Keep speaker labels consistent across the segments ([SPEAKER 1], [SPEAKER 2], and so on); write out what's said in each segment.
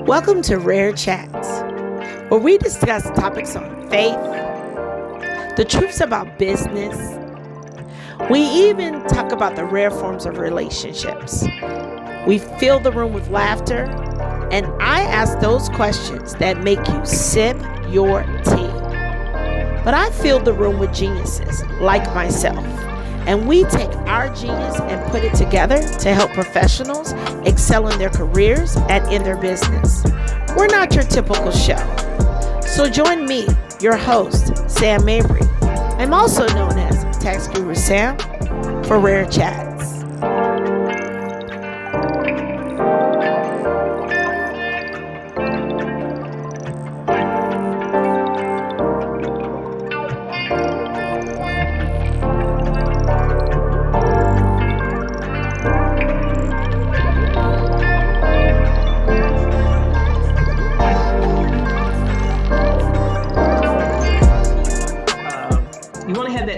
[SPEAKER 1] Welcome to Rare Chats, where we discuss topics on faith, the truths about business. We even talk about the rare forms of relationships. We fill the room with laughter, and I ask those questions that make you sip your tea. But I fill the room with geniuses like myself, and we take our genius and put it together to help professionals excel in their careers and in their business. We're not your typical show. So join me, your host, Sam Mabry. I'm also known as Tax Guru Sam for Rare Chats.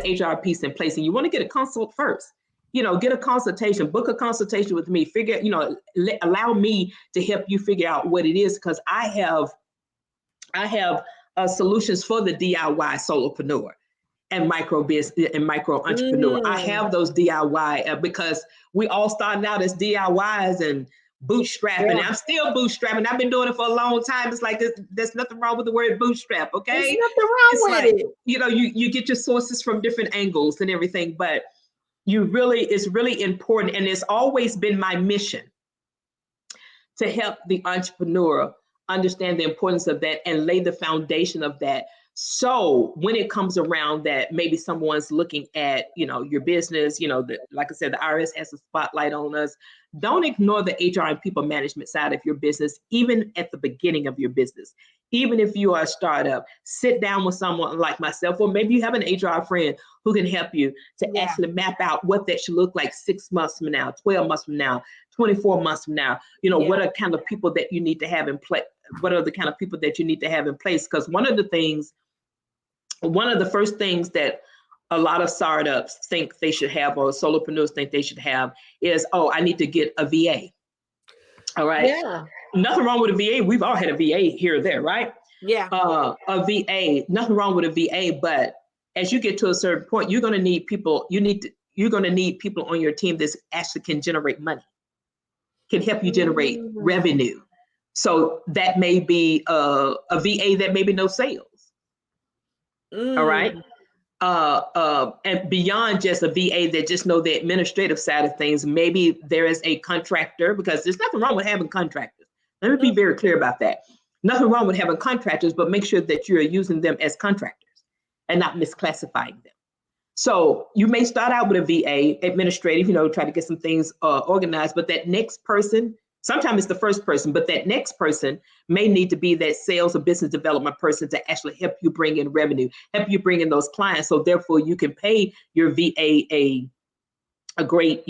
[SPEAKER 2] HR piece in place, and you want to get a consult first. Get a consultation, book a consultation with me, allow me to help you figure out what it is, because I have solutions for the DIY solopreneur and micro business and micro entrepreneur. I have those DIY because we all starting out as DIYs and bootstrapping. Yeah. I'm still bootstrapping. I've been doing it for a long time. It's like there's nothing wrong with the word bootstrap, okay?
[SPEAKER 1] There's nothing wrong with it.
[SPEAKER 2] You get your sources from different angles and everything, but it's really important. And it's always been my mission to help the entrepreneur understand the importance of that and lay the foundation of that. So when it comes around that maybe someone's looking at, your business, like I said, the IRS has a spotlight on us. Don't ignore the HR and people management side of your business, even at the beginning of your business. Even if you are a startup, sit down with someone like myself, or maybe you have an HR friend who can help you to actually map out what that should look like 6 months from now, 12 months from now, 24 months from now. What are kind of people that you need to have in place? What are the kind of people that you need to have in place? Because one of the first things that a lot of startups think they should have, or solopreneurs think they should have, is, I need to get a VA. All right.
[SPEAKER 1] Yeah.
[SPEAKER 2] Nothing wrong with a VA. We've all had a VA here or there, right?
[SPEAKER 1] Yeah.
[SPEAKER 2] A VA, nothing wrong with a VA, but as you get to a certain point, you're going to need people. You're going to need people on your team that actually can generate money, can help you generate revenue. So that may be a VA that maybe no sales. All right. And beyond just a VA that just know the administrative side of things, maybe there is a contractor, because there's nothing wrong with having contractors. Let me be very clear about that. Nothing wrong with having contractors, but make sure that you're using them as contractors and not misclassifying them. So you may start out with a VA administrative, try to get some things organized, but that next person, sometimes it's the first person, but that next person may need to be that sales or business development person to actually help you bring in revenue, help you bring in those clients. So therefore you can pay your VA a great,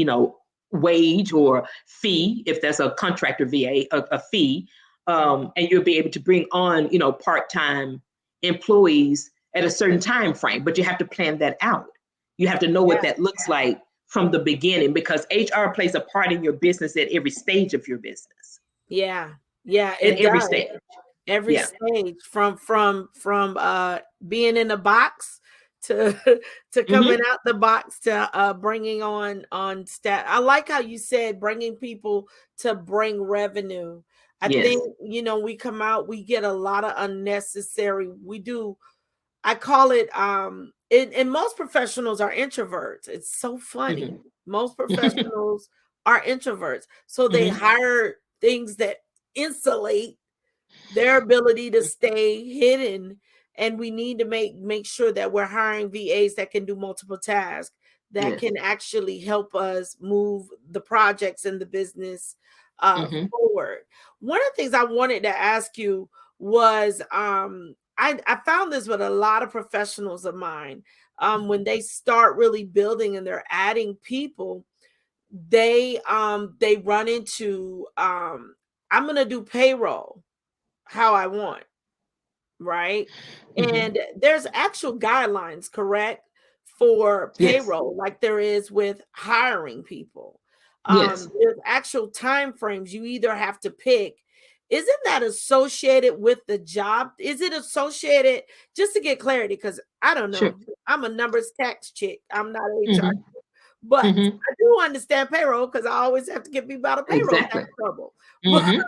[SPEAKER 2] wage or fee, if that's a contractor VA, a fee, and you'll be able to bring on, part-time employees at a certain time frame, but you have to plan that out. You have to know what that looks like from the beginning, because HR plays a part in your business at every stage of your business.
[SPEAKER 1] Yeah.
[SPEAKER 2] At every stage.
[SPEAKER 1] Every stage, from being in a box to coming out the box to bringing on staff. I like how you said bringing people to bring revenue. I think, we come out, we get a lot of unnecessary. I call it, and most professionals are introverts. It's so funny. Most professionals are introverts. So they hire things that insulate their ability to stay hidden. And we need to make sure that we're hiring VAs that can do multiple tasks, that can actually help us move the projects and the business forward. One of the things I wanted to ask you was, I found this with a lot of professionals of mine. When they start really building and they're adding people, they run into, I'm going to do payroll how I want, right? And there's actual guidelines, correct, for payroll, like there is with hiring people. There's actual time frames you either have to pick isn't that associated with the job? Is it associated, just to get clarity, because I don't
[SPEAKER 2] Sure.
[SPEAKER 1] know, I'm a numbers tax chick, I'm not HR,
[SPEAKER 2] Mm-hmm.
[SPEAKER 1] but
[SPEAKER 2] Mm-hmm.
[SPEAKER 1] I do understand payroll because I always have to get people out of payroll
[SPEAKER 2] Exactly.
[SPEAKER 1] tax trouble.
[SPEAKER 2] Mm-hmm.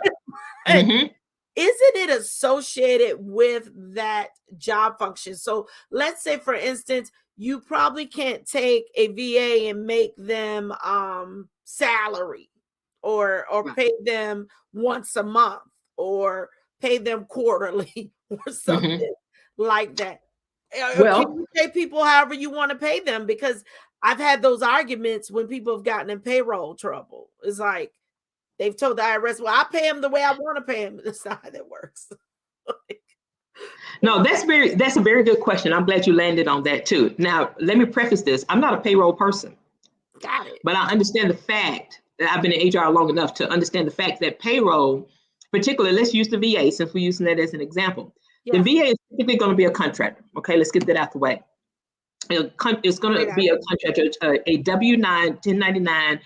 [SPEAKER 1] But
[SPEAKER 2] Mm-hmm.
[SPEAKER 1] isn't it associated with that job function? So let's say, for instance, you probably can't take a VA and make them salary, or
[SPEAKER 2] Right.
[SPEAKER 1] pay them once a month, or pay them quarterly or
[SPEAKER 2] Mm-hmm.
[SPEAKER 1] something like that. Or can
[SPEAKER 2] Well,
[SPEAKER 1] you pay people however you want to pay them? Because I've had those arguments when people have gotten in payroll trouble. It's like, they've told the IRS, well, I pay them the way I want to pay them. That's not how that works.
[SPEAKER 2] no, that's a very good question. I'm glad you landed on that too. Now, let me preface this. I'm not a payroll person,
[SPEAKER 1] Got it.
[SPEAKER 2] but I understand the fact that I've been in HR long enough to understand the fact that payroll, particularly, let's use the VA since we're using that as an example. The
[SPEAKER 1] Yeah.
[SPEAKER 2] VA is typically going to be a contractor. Okay, let's get that out the way. It's going
[SPEAKER 1] Great
[SPEAKER 2] to be a
[SPEAKER 1] idea.
[SPEAKER 2] contractor, a W-9, 1099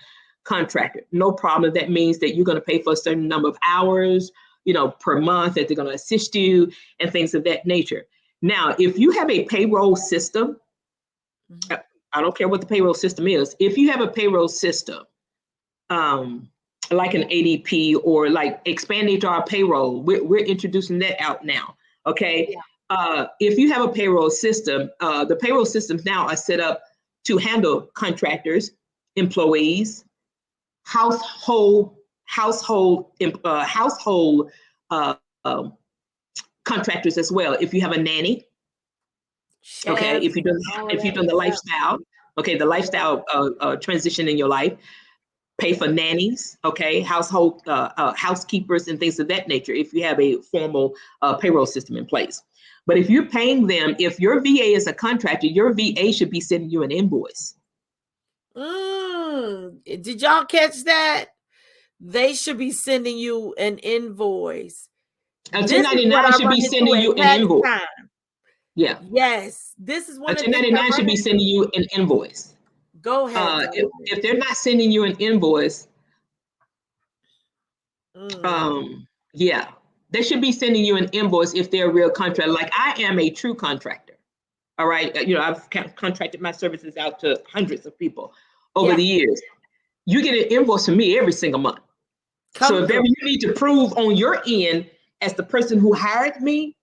[SPEAKER 2] contractor. No problem. That means that you're going to pay for a certain number of hours, per month, that they're going to assist you and things of that nature. Now, if you have a payroll system,
[SPEAKER 1] Mhm.
[SPEAKER 2] I don't care what the payroll system is. If you have a payroll system, like an ADP or like Expand HR Payroll, we're introducing that out now. Okay.
[SPEAKER 1] Yeah.
[SPEAKER 2] If you have a payroll system, the payroll systems now are set up to handle contractors, employees, household uh, um, contractors as well. If you have a nanny, okay.
[SPEAKER 1] Chefs and all of
[SPEAKER 2] If you're
[SPEAKER 1] that.
[SPEAKER 2] doing the
[SPEAKER 1] Yeah.
[SPEAKER 2] lifestyle, okay, the lifestyle transition in your life, pay for nannies, okay, housekeepers and things of that nature if you have a formal payroll system in place. But if you're paying them, if your VA is a contractor, your VA should be sending you an invoice.
[SPEAKER 1] Did y'all catch that? They should be sending you an invoice.
[SPEAKER 2] A
[SPEAKER 1] This is what
[SPEAKER 2] 1099
[SPEAKER 1] I
[SPEAKER 2] should
[SPEAKER 1] run
[SPEAKER 2] be
[SPEAKER 1] into
[SPEAKER 2] sending
[SPEAKER 1] at
[SPEAKER 2] you an
[SPEAKER 1] tax
[SPEAKER 2] invoice.
[SPEAKER 1] time.
[SPEAKER 2] Yeah.
[SPEAKER 1] Yes, this is
[SPEAKER 2] A
[SPEAKER 1] one of the things I
[SPEAKER 2] 1099
[SPEAKER 1] run
[SPEAKER 2] should be sending
[SPEAKER 1] into.
[SPEAKER 2] you an invoice.
[SPEAKER 1] Go ahead, Delmar.
[SPEAKER 2] If they're not sending you an invoice,
[SPEAKER 1] Mm.
[SPEAKER 2] yeah, they should be sending you an invoice if they're a real contractor. Like I am a true contractor. All right. I've contracted my services out to hundreds of people over
[SPEAKER 1] Yeah,
[SPEAKER 2] the years. You get an invoice from me every single month. So
[SPEAKER 1] come
[SPEAKER 2] if
[SPEAKER 1] through.
[SPEAKER 2] ever you need to prove on your end as the person who hired me,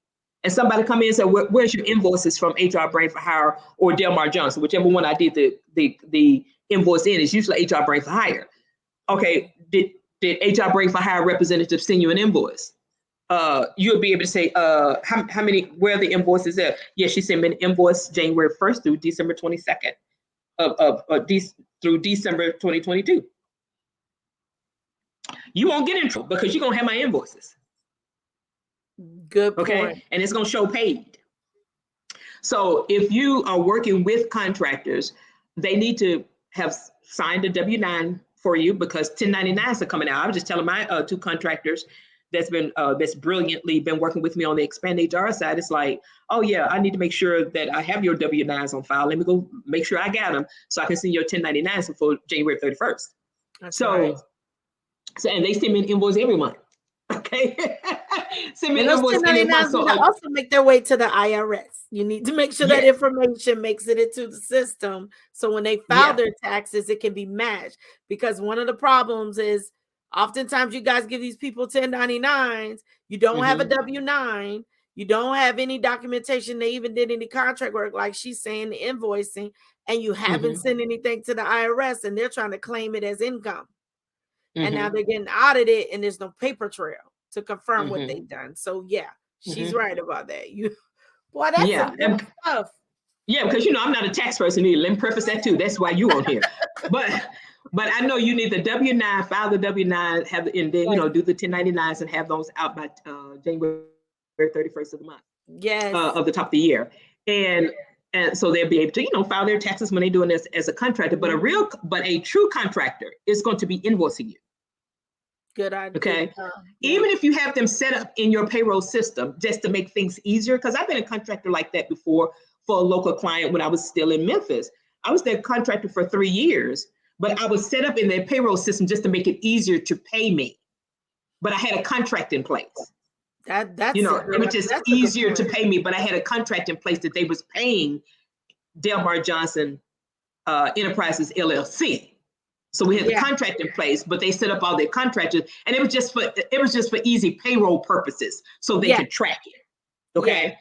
[SPEAKER 2] and somebody come in and say, "Where's your invoices from HR Brain for Hire or Delmar Johnson?" Whichever one I did the invoice in is usually HR Brain for Hire. Okay, did HR Brain for Hire representative send you an invoice? You'll be able to say, how many, where are the invoices at? Yeah, she sent me an invoice January 1st through December 22nd through December 2022. You won't get in trouble because you're going to have my invoices.
[SPEAKER 1] Good
[SPEAKER 2] Okay.
[SPEAKER 1] point.
[SPEAKER 2] And it's going to show paid. So if you are working with contractors, they need to have signed a W-9 for you because 1099s are coming out. I was just telling my two contractors that's brilliantly been working with me on the Expand HR side. It's like, oh yeah, I need to make sure that I have your W-9s on file. Let me go make sure I got them so I can send your 1099s before January 31st.
[SPEAKER 1] That's right.
[SPEAKER 2] So and they send me an invoice every month. Okay. Send me
[SPEAKER 1] And
[SPEAKER 2] an
[SPEAKER 1] those
[SPEAKER 2] invoice every month.
[SPEAKER 1] 1099s
[SPEAKER 2] So
[SPEAKER 1] need to also make their way to the IRS. You need to make sure that
[SPEAKER 2] yes,
[SPEAKER 1] information makes it into the system. So when they file
[SPEAKER 2] yeah.
[SPEAKER 1] their taxes, it can be matched. Because one of the problems is oftentimes you guys give these people 1099s, you don't have a
[SPEAKER 2] Mm-hmm.
[SPEAKER 1] W-9, you don't have any documentation they even did any contract work, like she's saying, the invoicing, and you haven't
[SPEAKER 2] Mm-hmm.
[SPEAKER 1] sent anything to the IRS, and they're trying to claim it as income. And now
[SPEAKER 2] Mm-hmm.
[SPEAKER 1] they're getting audited and there's no paper trail to confirm what
[SPEAKER 2] Mm-hmm.
[SPEAKER 1] they've done. So yeah, she's
[SPEAKER 2] Mm-hmm.
[SPEAKER 1] right about that. Boy, that's some
[SPEAKER 2] Yeah.
[SPEAKER 1] good stuff.
[SPEAKER 2] Yeah, because I'm not a tax person either. Let me preface that too. That's why you on here. But I know you need the W-9, file the W-9, have and then
[SPEAKER 1] Yes.
[SPEAKER 2] do the 1099s and have those out by January 31st of the month
[SPEAKER 1] Yes.
[SPEAKER 2] of the top of the year, and so they'll be able to file their taxes when they're doing this as a contractor. But a true contractor is going to be invoicing you.
[SPEAKER 1] Good idea.
[SPEAKER 2] Okay.
[SPEAKER 1] Yeah.
[SPEAKER 2] Even if you have them set up in your payroll system just to make things easier, because I've been a contractor like that before for a local client when I was still in Memphis. I was their contractor for 3 years, but I was set up in their payroll system just to make it easier to pay me. but I had a contract in place.
[SPEAKER 1] That's
[SPEAKER 2] You know, it was just easier to
[SPEAKER 1] point.
[SPEAKER 2] pay me, but I had a contract in place that they was paying Delmar Johnson Enterprises LLC. So we had the contract in place, but they set up all their contractors, and it was just for easy payroll purposes, so they could track it. Okay.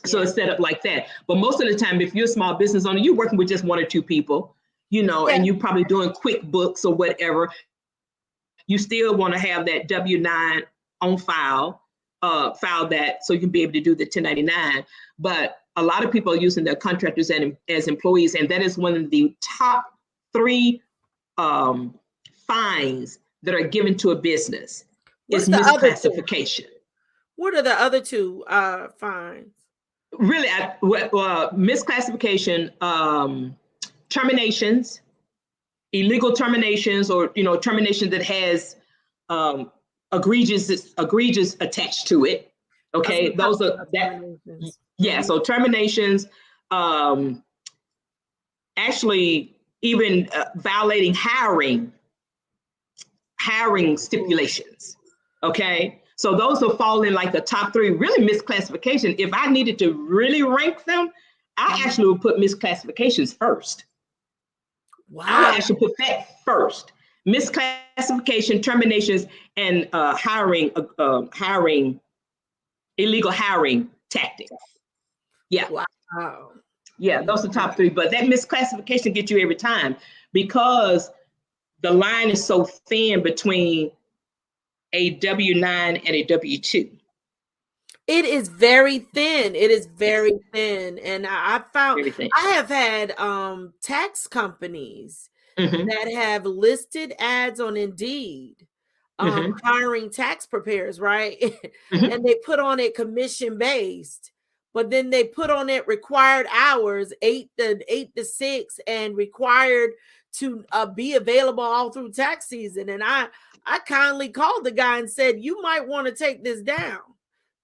[SPEAKER 2] So it's set up like that. But most of the time, if you're a small business owner, you're working with just one or two people, you know, and you're probably doing QuickBooks or whatever. You still want to have that W-9 on file that so you can be able to do the 1099. But a lot of people are using their contractors as employees, and that is one of the top 3 fines that are given to a business. What's is misclassification.
[SPEAKER 1] What are the other 2 fines?
[SPEAKER 2] Really, misclassification, terminations, illegal terminations, or termination that has egregious attached to it. Okay, those are that. Yeah, so terminations, actually even violating hiring stipulations. Okay, so those will fall in like the top 3. Really, misclassification. If I needed to really rank them, I actually would put misclassifications first. Wow. I would actually put that first. Misclassification, terminations, and illegal hiring tactics. Yeah.
[SPEAKER 1] Wow.
[SPEAKER 2] Yeah, those are the top 3. But that misclassification gets you every time, because the line is so thin between a W-9 and a W-2.
[SPEAKER 1] It is very thin. It is very thin. And I found I have had tax companies that have listed ads on Indeed, hiring tax preparers, right? And they put on it commission based, but then they put on it required hours, 8 to 6, and required to be available all through tax season. And I kindly called the guy and said, you might want to take this down,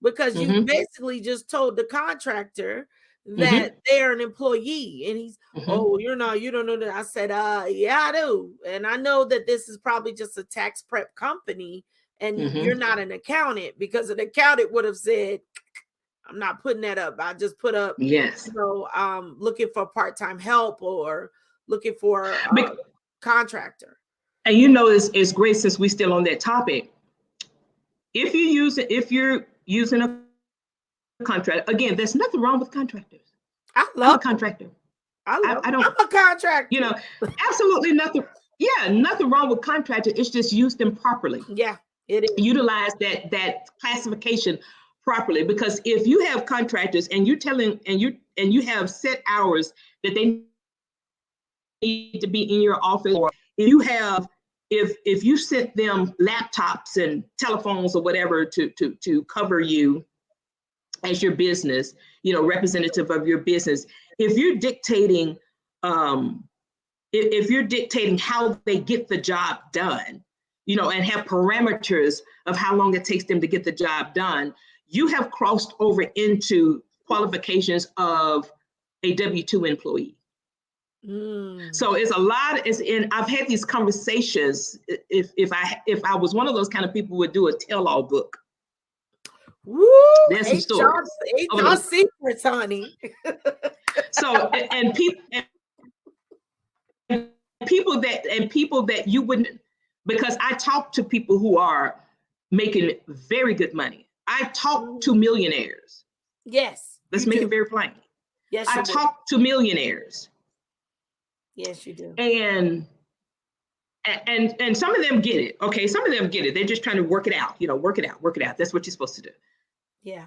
[SPEAKER 1] because you basically just told the contractor that they're an employee. And he's, oh, you don't know that. I said, yeah, I do. And I know that this is probably just a tax prep company, and you're not an accountant, because an accountant would have said, I'm not putting that up. I just put up, looking for part-time help or looking for a contractor.
[SPEAKER 2] And it's great, since we're still on that topic. If you're using a contractor, again, there's nothing wrong with contractors. I'm a contractor.
[SPEAKER 1] I'm a contractor.
[SPEAKER 2] Absolutely nothing. Yeah, nothing wrong with contractor. It's just use them properly.
[SPEAKER 1] Yeah, it is.
[SPEAKER 2] Utilize that classification properly, because if you have contractors and you have set hours that they need to be in your office, or if you sent them laptops and telephones or whatever to cover you as your business, representative of your business, if you're dictating how they get the job done, and have parameters of how long it takes them to get the job done, you have crossed over into qualifications of a W-2 employee. So it's a lot. I've had these conversations. If I was one of those kind of people who would do a tell-all book.
[SPEAKER 1] Woo,
[SPEAKER 2] there's some stories.
[SPEAKER 1] HR secrets, honey.
[SPEAKER 2] So and people that you wouldn't, because I talk to people who are making very good money. I talk to millionaires.
[SPEAKER 1] Yes.
[SPEAKER 2] Let's make it very plain.
[SPEAKER 1] Yes.
[SPEAKER 2] I talk to millionaires.
[SPEAKER 1] Yes, you do.
[SPEAKER 2] And some of them get it. Okay, some of them get it. They're just trying to work it out. Work it out. That's what you're supposed to do.
[SPEAKER 1] Yeah.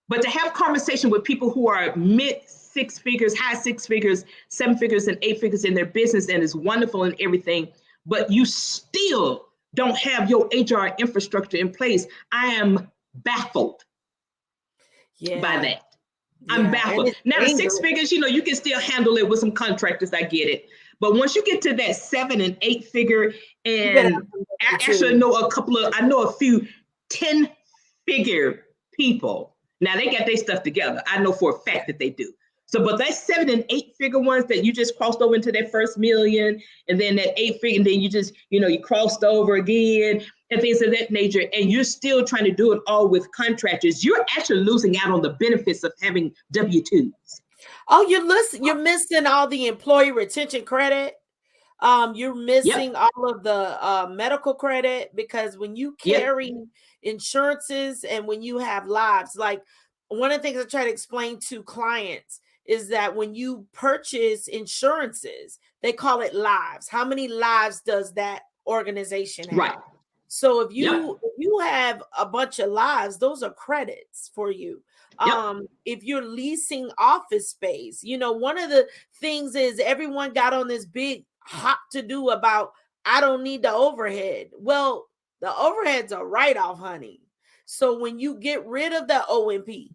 [SPEAKER 2] But to have conversation with people who are mid 6 figures, high 6 figures, 7 figures, and 8 figures in their business, and is wonderful and everything, but you still don't have your HR infrastructure in place, I am baffled by that. I'm baffled. Now, the 6 figures, you can still handle it with some contractors. I get it. But once you get to that 7 and 8 figure, and I actually know a few 10-figure people. Now they got their stuff together. I know for a fact that they do. So, but that 7 and 8 figure ones that you just crossed over into that first million, and then that 8 figure, and then you just, you crossed over again. and things of that nature, and you're still trying to do it all with contractors, you're actually losing out on the benefits of having W-2s.
[SPEAKER 1] Oh, you're missing all the employee retention credit. You're
[SPEAKER 2] Yep.
[SPEAKER 1] missing all of the medical credit, because when you
[SPEAKER 2] Yep.
[SPEAKER 1] carry insurances and when you have lives, like one of the things I try to explain to clients is that when you purchase insurances, they call it lives. How many lives does that organization have?
[SPEAKER 2] Right.
[SPEAKER 1] So if
[SPEAKER 2] Yep.
[SPEAKER 1] you have a bunch of lives, those are credits for you.
[SPEAKER 2] Yep.
[SPEAKER 1] If you're leasing office space, one of the things is everyone got on this big hop to do about, I don't need the overhead. Well, the overhead's a write-off, honey. So when you get rid of the OMP,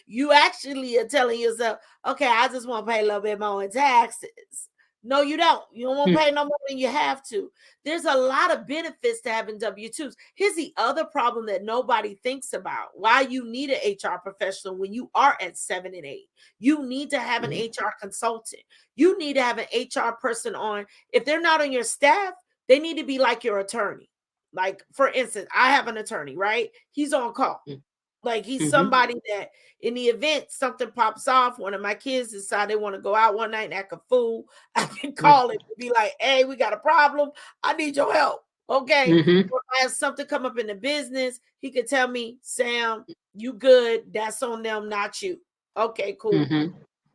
[SPEAKER 1] you actually are telling yourself, okay, I just want to pay a little bit more in taxes. No, you don't. You don't want to pay no more than you have to. There's a lot of benefits to having W-2s. Here's the other problem that nobody thinks about. Why you need an HR professional when you are at 7 and 8. You need to have an HR consultant. You need to have an HR person on. If they're not on your staff, they need to be like your attorney. Like, for instance, I have an attorney, right? He's on call. Like, he's somebody that in the event something pops off, one of my kids decide they want to go out one night and act a fool, I can call him and be like, hey, we got a problem. I need your help. Okay. Or I have something come up in the business. He could tell me, Sam, you good. That's on them, not you. Okay, cool.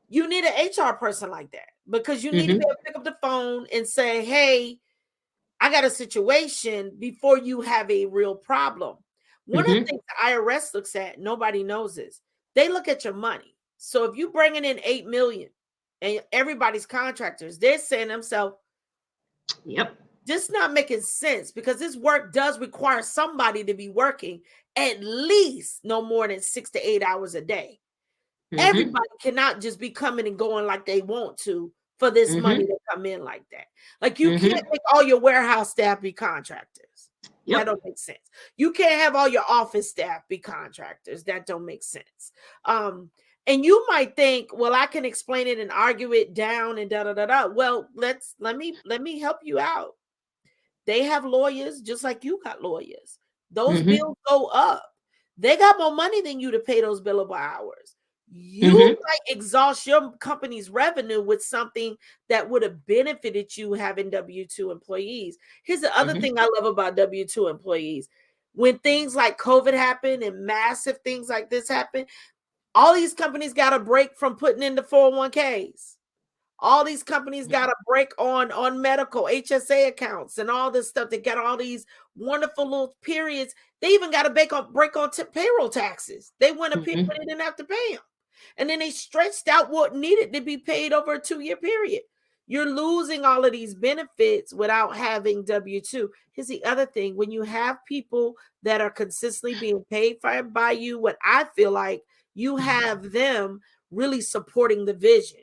[SPEAKER 1] You need an HR person like that, because you need to be able to pick up the phone and say, hey, I got a situation, before you have a real problem. One of the things the IRS looks at, nobody knows this, they look at your money. So if you bringing in 8 million and everybody's contractors, they're saying to themselves,
[SPEAKER 2] Yep.
[SPEAKER 1] this not making sense, because this work does require somebody to be working at least no more than 6 to 8 hours a day. Everybody cannot just be coming and going like they want to for this money to come in like that. Like, you can't make all your warehouse staff be contractors.
[SPEAKER 2] Yep.
[SPEAKER 1] That don't make sense. You can't have all your office staff be contractors. That don't make sense. And you might think, well, I can explain it and argue it down and da da da da. Well, let me help you out. They have lawyers just like you got lawyers. Those bills go up. They got more money than you to pay those billable hours. You might exhaust your company's revenue with something that would have benefited you having W-2 employees. Here's the other thing I love about W-2 employees. When things like COVID happen and massive things like this happen, all these companies got a break from putting in the 401ks. All these companies got a break on medical HSA accounts and all this stuff. They got all these wonderful little periods. They even got a break on payroll taxes. They went a period they didn't have to pay them. And then they stretched out what needed to be paid over a 2-year period. You're losing all of these benefits without having W-2. Here's the other thing. When you have people that are consistently being paid by you, what I feel like, you have them really supporting the vision.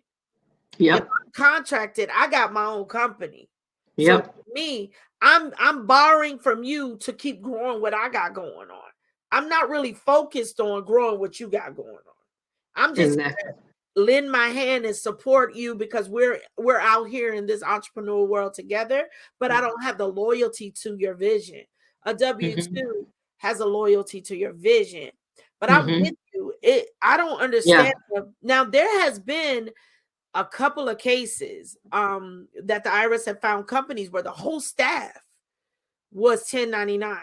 [SPEAKER 1] If I'm contracted, I got my own company. So me, I'm borrowing from you to keep growing what I got going on. I'm not really focused on growing what you got going on. I'm just lend my hand and support you because we're out here in this entrepreneurial world together, but I don't have the loyalty to your vision. A W-2 has a loyalty to your vision. But I'm with you. I don't understand. Now, there has been a couple of cases that the IRS have found companies where the whole staff was 1099.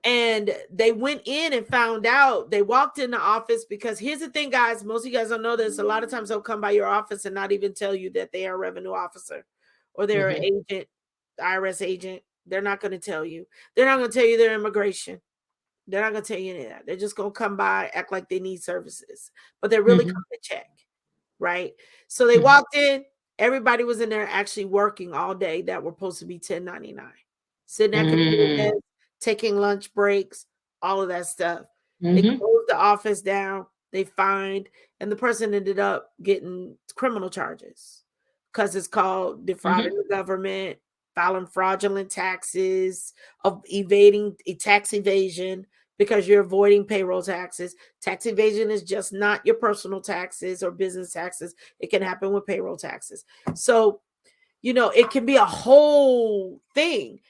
[SPEAKER 1] And they went in and found out, they walked in the office, because here's the thing, guys, most of you guys don't know this. A lot of times they'll come by your office and not even tell you that they are a revenue officer or they're an agent, IRS agent. They're not going to tell you. They're not going to tell you they're immigration. They're not going to tell you any of that. They're just going to come by, act like they need services, but they're really coming to check. Right. So they walked in, everybody was in there actually working all day that were supposed to be 1099, sitting at computer desk, taking lunch breaks, all of that stuff. They closed the office down, they fined, and the person ended up getting criminal charges because it's called defrauding the government, filing fraudulent taxes, of evading tax evasion, because you're avoiding payroll taxes. Tax evasion is just not your personal taxes or business taxes. It can happen with payroll taxes. So, it can be a whole thing.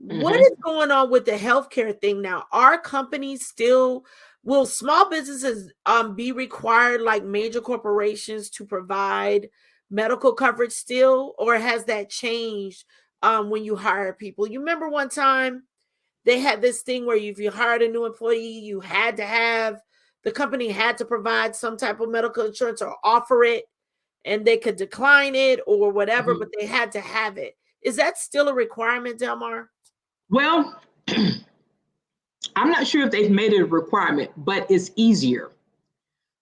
[SPEAKER 1] What is going on with the healthcare thing now? Are companies still, will small businesses be required like major corporations to provide medical coverage still, or has that changed when you hire people? You remember one time they had this thing where if you hired a new employee, you had to have, the company had to provide some type of medical insurance or offer it, and they could decline it or whatever, but they had to have it. Is that still a requirement, Delmar?
[SPEAKER 2] Well, I'm not sure if they've made it a requirement, but it's easier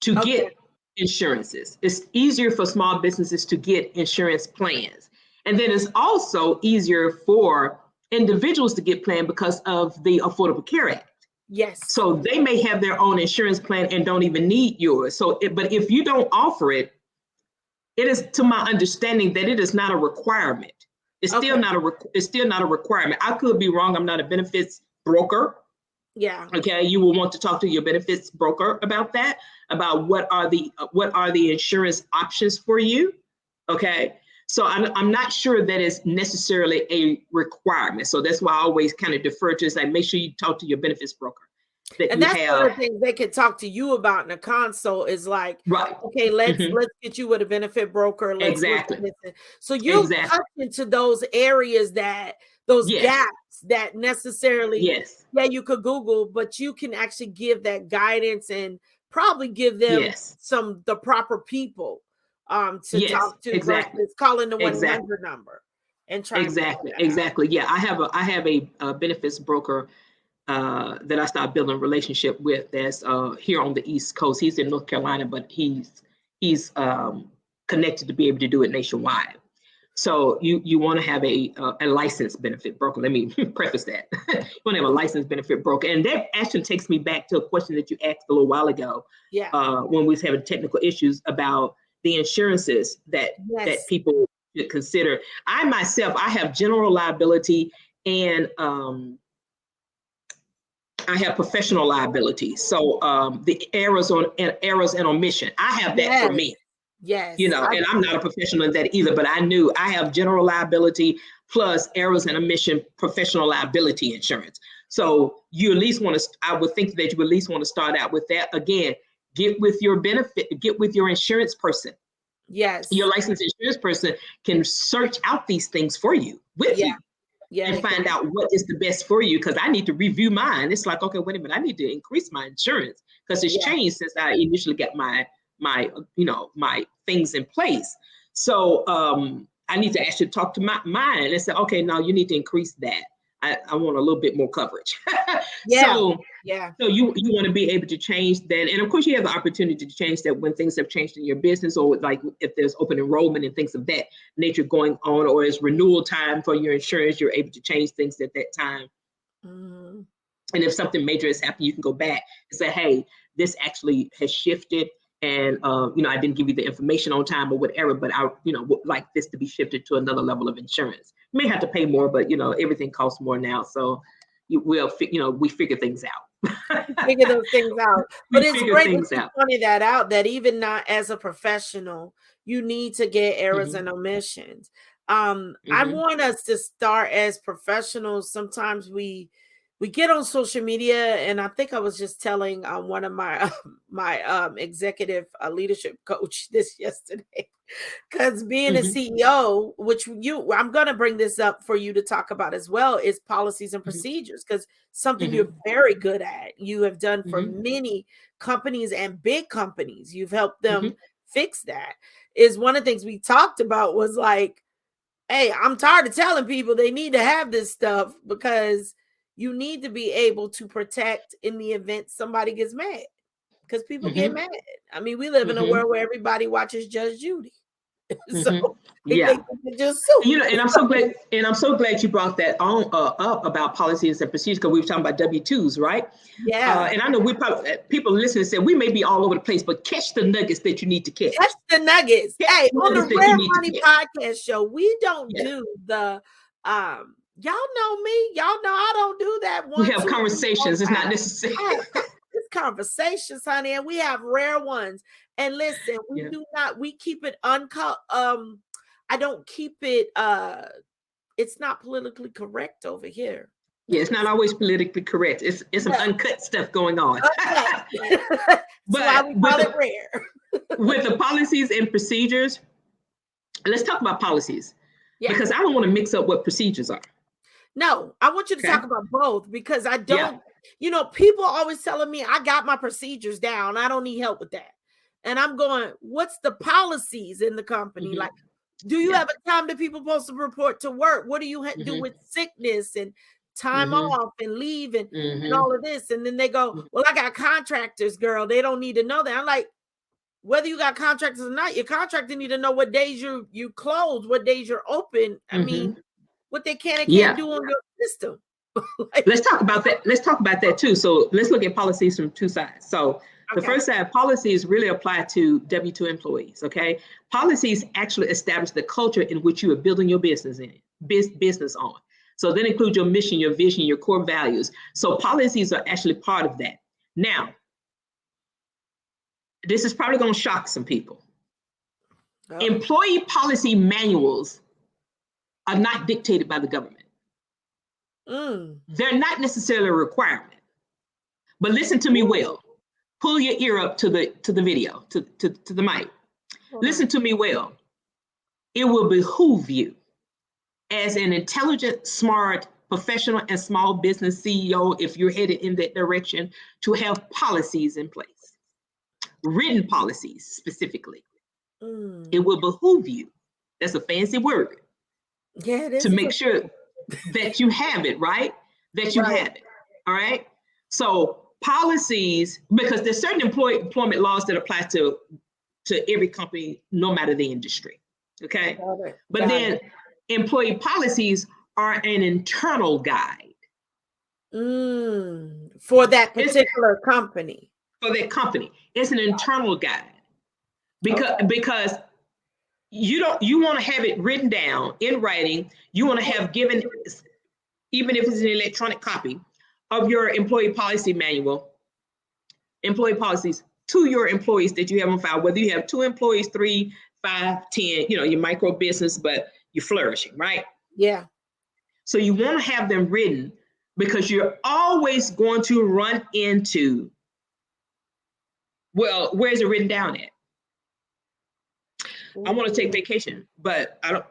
[SPEAKER 2] to
[SPEAKER 1] Okay.
[SPEAKER 2] get insurances. It's easier for small businesses to get insurance plans. And then it's also easier for individuals to get planned because of the Affordable Care Act.
[SPEAKER 1] Yes.
[SPEAKER 2] So they may have their own insurance plan and don't even need yours. But if you don't offer it, it is to my understanding that it is not a requirement. It's
[SPEAKER 1] Okay.
[SPEAKER 2] still not it's still not a requirement. I could be wrong. I'm not a benefits broker.
[SPEAKER 1] Yeah.
[SPEAKER 2] Okay, you will want to talk to your benefits broker about that, about what are the insurance options for you. Okay, so I'm not sure that it's necessarily a requirement. So that's why I always kind of defer to, like, make sure you talk to your benefits broker that
[SPEAKER 1] And
[SPEAKER 2] you
[SPEAKER 1] that's one
[SPEAKER 2] have.
[SPEAKER 1] of the things they could talk to you about in a consult is like,
[SPEAKER 2] Right.
[SPEAKER 1] okay, let's get you with a benefit broker. Let's look at
[SPEAKER 2] Exactly.
[SPEAKER 1] this. So you'll touch
[SPEAKER 2] Exactly.
[SPEAKER 1] into those areas, that those
[SPEAKER 2] Yes.
[SPEAKER 1] gaps that necessarily,
[SPEAKER 2] Yes.
[SPEAKER 1] yeah, you could Google, but you can actually give that guidance and probably give them
[SPEAKER 2] Yes.
[SPEAKER 1] the proper people to
[SPEAKER 2] Yes.
[SPEAKER 1] talk to
[SPEAKER 2] Exactly.
[SPEAKER 1] versus calling the
[SPEAKER 2] Exactly.
[SPEAKER 1] 100 number and trying to figure
[SPEAKER 2] Exactly.
[SPEAKER 1] that out.
[SPEAKER 2] Exactly. Yeah, I have a benefits broker that I started building a relationship with, that's here on the East Coast. He's in North Carolina, but he's connected to be able to do it nationwide. So you want to have a licensed benefit broker. Let me preface that. You want to have a licensed benefit broker, and that actually takes me back to a question that you asked a little while ago,
[SPEAKER 1] Yeah.
[SPEAKER 2] when we was having technical issues about the insurances that
[SPEAKER 1] Yes.
[SPEAKER 2] people should consider. I myself, I have general liability and I have professional liability. So the errors and omission, I have that for
[SPEAKER 1] Yes.
[SPEAKER 2] me,
[SPEAKER 1] Yes.
[SPEAKER 2] and I'm not a professional in that either, but I knew I have general liability plus errors and omission professional liability insurance. So you at least want to, I would think that you at least want to start out with that. Again, get with your insurance person. Your
[SPEAKER 1] Yes.
[SPEAKER 2] licensed insurance person can search out these things for you, with
[SPEAKER 1] Yeah.
[SPEAKER 2] you,
[SPEAKER 1] Yeah,
[SPEAKER 2] and
[SPEAKER 1] they
[SPEAKER 2] find
[SPEAKER 1] can.
[SPEAKER 2] out what is the best for you, because I need to review mine. It's like, okay, wait a minute, I need to increase my insurance because it's
[SPEAKER 1] Yeah.
[SPEAKER 2] changed since I initially got my things in place. So I need to actually talk to mine and say, okay, now you need to increase that. I want a little bit more coverage.
[SPEAKER 1] Yeah.
[SPEAKER 2] so
[SPEAKER 1] Yeah.
[SPEAKER 2] so you want to be able to change that, and of course you have the opportunity to change that when things have changed in your business, or like if there's open enrollment and things of that nature going on, or it's renewal time for your insurance, you're able to change things at that time.
[SPEAKER 1] Mhm.
[SPEAKER 2] And if something major has happened, you can go back and say, hey, this actually has shifted, and I didn't give you the information on time or whatever, but I would like this to be shifted to another level of insurance. You may have to pay more, but everything costs more now, so we figure things out.
[SPEAKER 1] Figure those things out. But
[SPEAKER 2] We
[SPEAKER 1] it's
[SPEAKER 2] figure
[SPEAKER 1] great that
[SPEAKER 2] things
[SPEAKER 1] you
[SPEAKER 2] out.
[SPEAKER 1] pointed that out, that even not as a professional, you need to get errors
[SPEAKER 2] Mm-hmm.
[SPEAKER 1] and omissions. I
[SPEAKER 2] Mm-hmm.
[SPEAKER 1] want us to start as professionals. Sometimes we get on social media, and I think I was just telling one of my my executive leadership coach this yesterday. Because being a
[SPEAKER 2] Mm-hmm.
[SPEAKER 1] CEO, which I'm going to bring this up for you to talk about as well, is policies and procedures, because something you're
[SPEAKER 2] Mm-hmm.
[SPEAKER 1] very good at. You have done for
[SPEAKER 2] Mm-hmm.
[SPEAKER 1] many companies and big companies. You've helped them
[SPEAKER 2] Mm-hmm.
[SPEAKER 1] fix that. Is one of the things we talked about was like, hey, I'm tired of telling people they need to have this stuff, because you need to be able to protect in the event somebody gets mad, because people get
[SPEAKER 2] Mm-hmm.
[SPEAKER 1] mad. I mean, we live in a
[SPEAKER 2] Mm-hmm.
[SPEAKER 1] world where everybody watches Judge Judy. So
[SPEAKER 2] Mm-hmm.
[SPEAKER 1] they
[SPEAKER 2] Yeah.
[SPEAKER 1] think they can just sue.
[SPEAKER 2] And I'm so glad you brought that on up about policies and procedures, because we were talking about W-2s, right?
[SPEAKER 1] Yeah.
[SPEAKER 2] And I know we probably, people listening say we may be all over the place, but catch the nuggets that you need to
[SPEAKER 1] Catch
[SPEAKER 2] catch.
[SPEAKER 1] the nuggets.
[SPEAKER 2] Catch
[SPEAKER 1] Hey,
[SPEAKER 2] the
[SPEAKER 1] on the
[SPEAKER 2] nuggets that you
[SPEAKER 1] Rare
[SPEAKER 2] need to
[SPEAKER 1] Money
[SPEAKER 2] catch.
[SPEAKER 1] Podcast Show, we don't
[SPEAKER 2] Yes.
[SPEAKER 1] do the y'all know me. Y'all know I don't do that
[SPEAKER 2] We
[SPEAKER 1] one,
[SPEAKER 2] have
[SPEAKER 1] 2, 3, 4,
[SPEAKER 2] conversations. It's
[SPEAKER 1] 5.
[SPEAKER 2] not necessary.
[SPEAKER 1] I have it's conversations, honey, and we have rare ones. And listen,
[SPEAKER 2] Yeah.
[SPEAKER 1] we keep it uncut. I don't keep it it's not politically correct over here.
[SPEAKER 2] Yeah, it's not always politically correct. It's some uncut stuff going on.
[SPEAKER 1] Okay. That's why we call it rare.
[SPEAKER 2] With the policies and procedures, let's talk about policies. Yeah. Because I don't want to mix up what procedures are.
[SPEAKER 1] No, I want you to talk about both, because I don't, people always telling me I got my procedures down. I don't need help with that. And I'm going, what's the policies in the company? Like, do you have a time that people supposed to report to work? What do you do with sickness and time off and leave and all of this? And then they go, well, I got contractors, girl. They don't need to know that. I'm like, whether you got contractors or not, your contractor need to know what days you close, what days you're open. I mean, what they can and can't do on your system.
[SPEAKER 2] Like, let's talk about that. Let's talk about that too. So let's look at policies from two sides. So the first side, policies really apply to W-2 employees. Okay, policies actually establish the culture in which you are building your business on. So that includes your mission, your vision, your core values. So policies are actually part of that. Now, this is probably going to shock some people. Employee policy manuals are not dictated by the government. They're not necessarily a requirement. But listen to me well. Pull your ear up to the video, to the mic. Listen to me well. It will behoove you as an intelligent, smart, professional, and small business CEO, if you're headed in that direction, to have policies in place. Written policies specifically. It will behoove you. That's a fancy word.
[SPEAKER 1] Yeah, it is.
[SPEAKER 2] To make sure that you have it, right? That you have it. All right. So policies, because there's certain employment laws that apply to every company, no matter the industry. Okay. But then employee policies are an internal guide.
[SPEAKER 1] For that particular company.
[SPEAKER 2] For that company. It's an internal guide. Because you want to have it written down in writing. You want to have given, even if it's an electronic copy of your employee policy manual, employee policies to your employees that you have on file, whether you have 2 employees, 3, 5, 10, your micro business, but you're flourishing, right?
[SPEAKER 1] Yeah.
[SPEAKER 2] So you want to have them written, because you're always going to run into, well, where's it written down at? I want to take vacation, but I don't,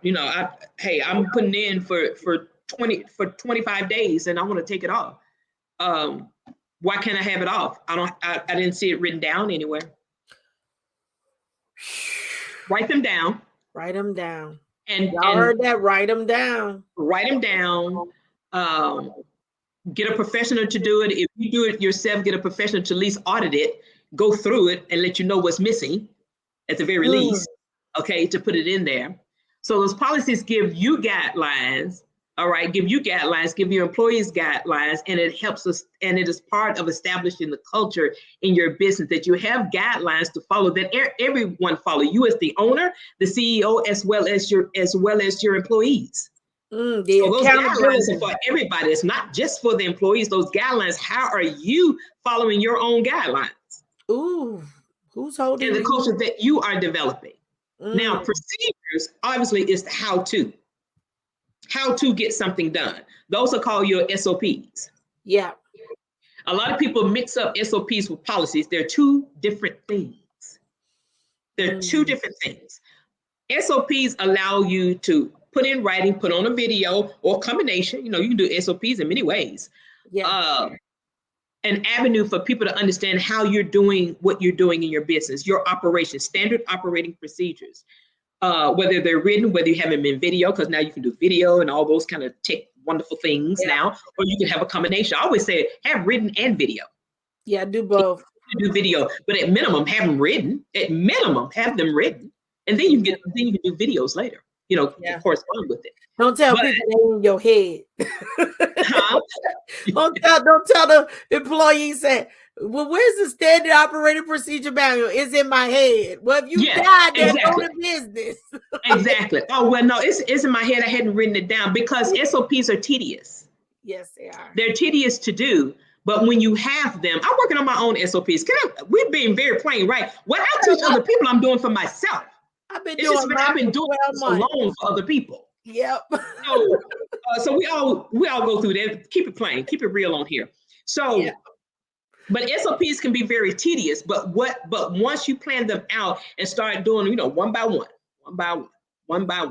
[SPEAKER 2] I'm putting in for 25 days and I want to take it off. Why can't I have it off? I didn't see it written down anywhere. Write them down.
[SPEAKER 1] Write them down.
[SPEAKER 2] And
[SPEAKER 1] heard that, write them down.
[SPEAKER 2] Write them down. Get a professional to do it. If you do it yourself, get a professional to at least audit it, go through it and let you know what's missing at the very least. Okay, to put it in there. So those policies give you guidelines, all right, give you guidelines, give your employees guidelines, and it helps us, and it is part of establishing the culture in your business that you have guidelines to follow, that everyone follow, you as the owner, the CEO, as well as your employees. So those guidelines are for everybody. It's not just for the employees. Those guidelines, how are you following your own guidelines?
[SPEAKER 1] Ooh, who's holding
[SPEAKER 2] and the culture that you are developing? Now, procedures, obviously, is the how to get something done. Those are called your SOPs.
[SPEAKER 1] Yeah.
[SPEAKER 2] A lot of people mix up SOPs with policies. They're 2 different things. They're 2 different things. SOPs allow you to put in writing, put on a video, or combination. You can do SOPs in many ways.
[SPEAKER 1] Yeah.
[SPEAKER 2] An avenue for people to understand how you're doing what you're doing in your business, your operations, standard operating procedures, whether they're written, whether you have them in video, because now you can do video and all those kind of tech wonderful things now, or you can have a combination. I always say have written and video.
[SPEAKER 1] Yeah, do both.
[SPEAKER 2] Do video, but at minimum have them written. At minimum have them written, and then you can do videos later. To correspond with it.
[SPEAKER 1] Don't tell people they're in your head. Don't tell the employees that, well, where's the standard operating procedure manual? It's in my head. Well, if you died, then go to business.
[SPEAKER 2] Exactly. Oh, well, no, it's in my head. I hadn't written it down because SOPs are tedious.
[SPEAKER 1] Yes, they are.
[SPEAKER 2] They're tedious to do. But when you have them, I'm working on my own SOPs. We're being very plain, right? What I teach other people, I'm doing for myself.
[SPEAKER 1] I've been doing
[SPEAKER 2] alone for other people.
[SPEAKER 1] Yep.
[SPEAKER 2] So we all go through that. Keep it plain, keep it real on here. So,
[SPEAKER 1] Yeah.
[SPEAKER 2] but SOPs can be very tedious. But once you plan them out and start doing, one by one, one by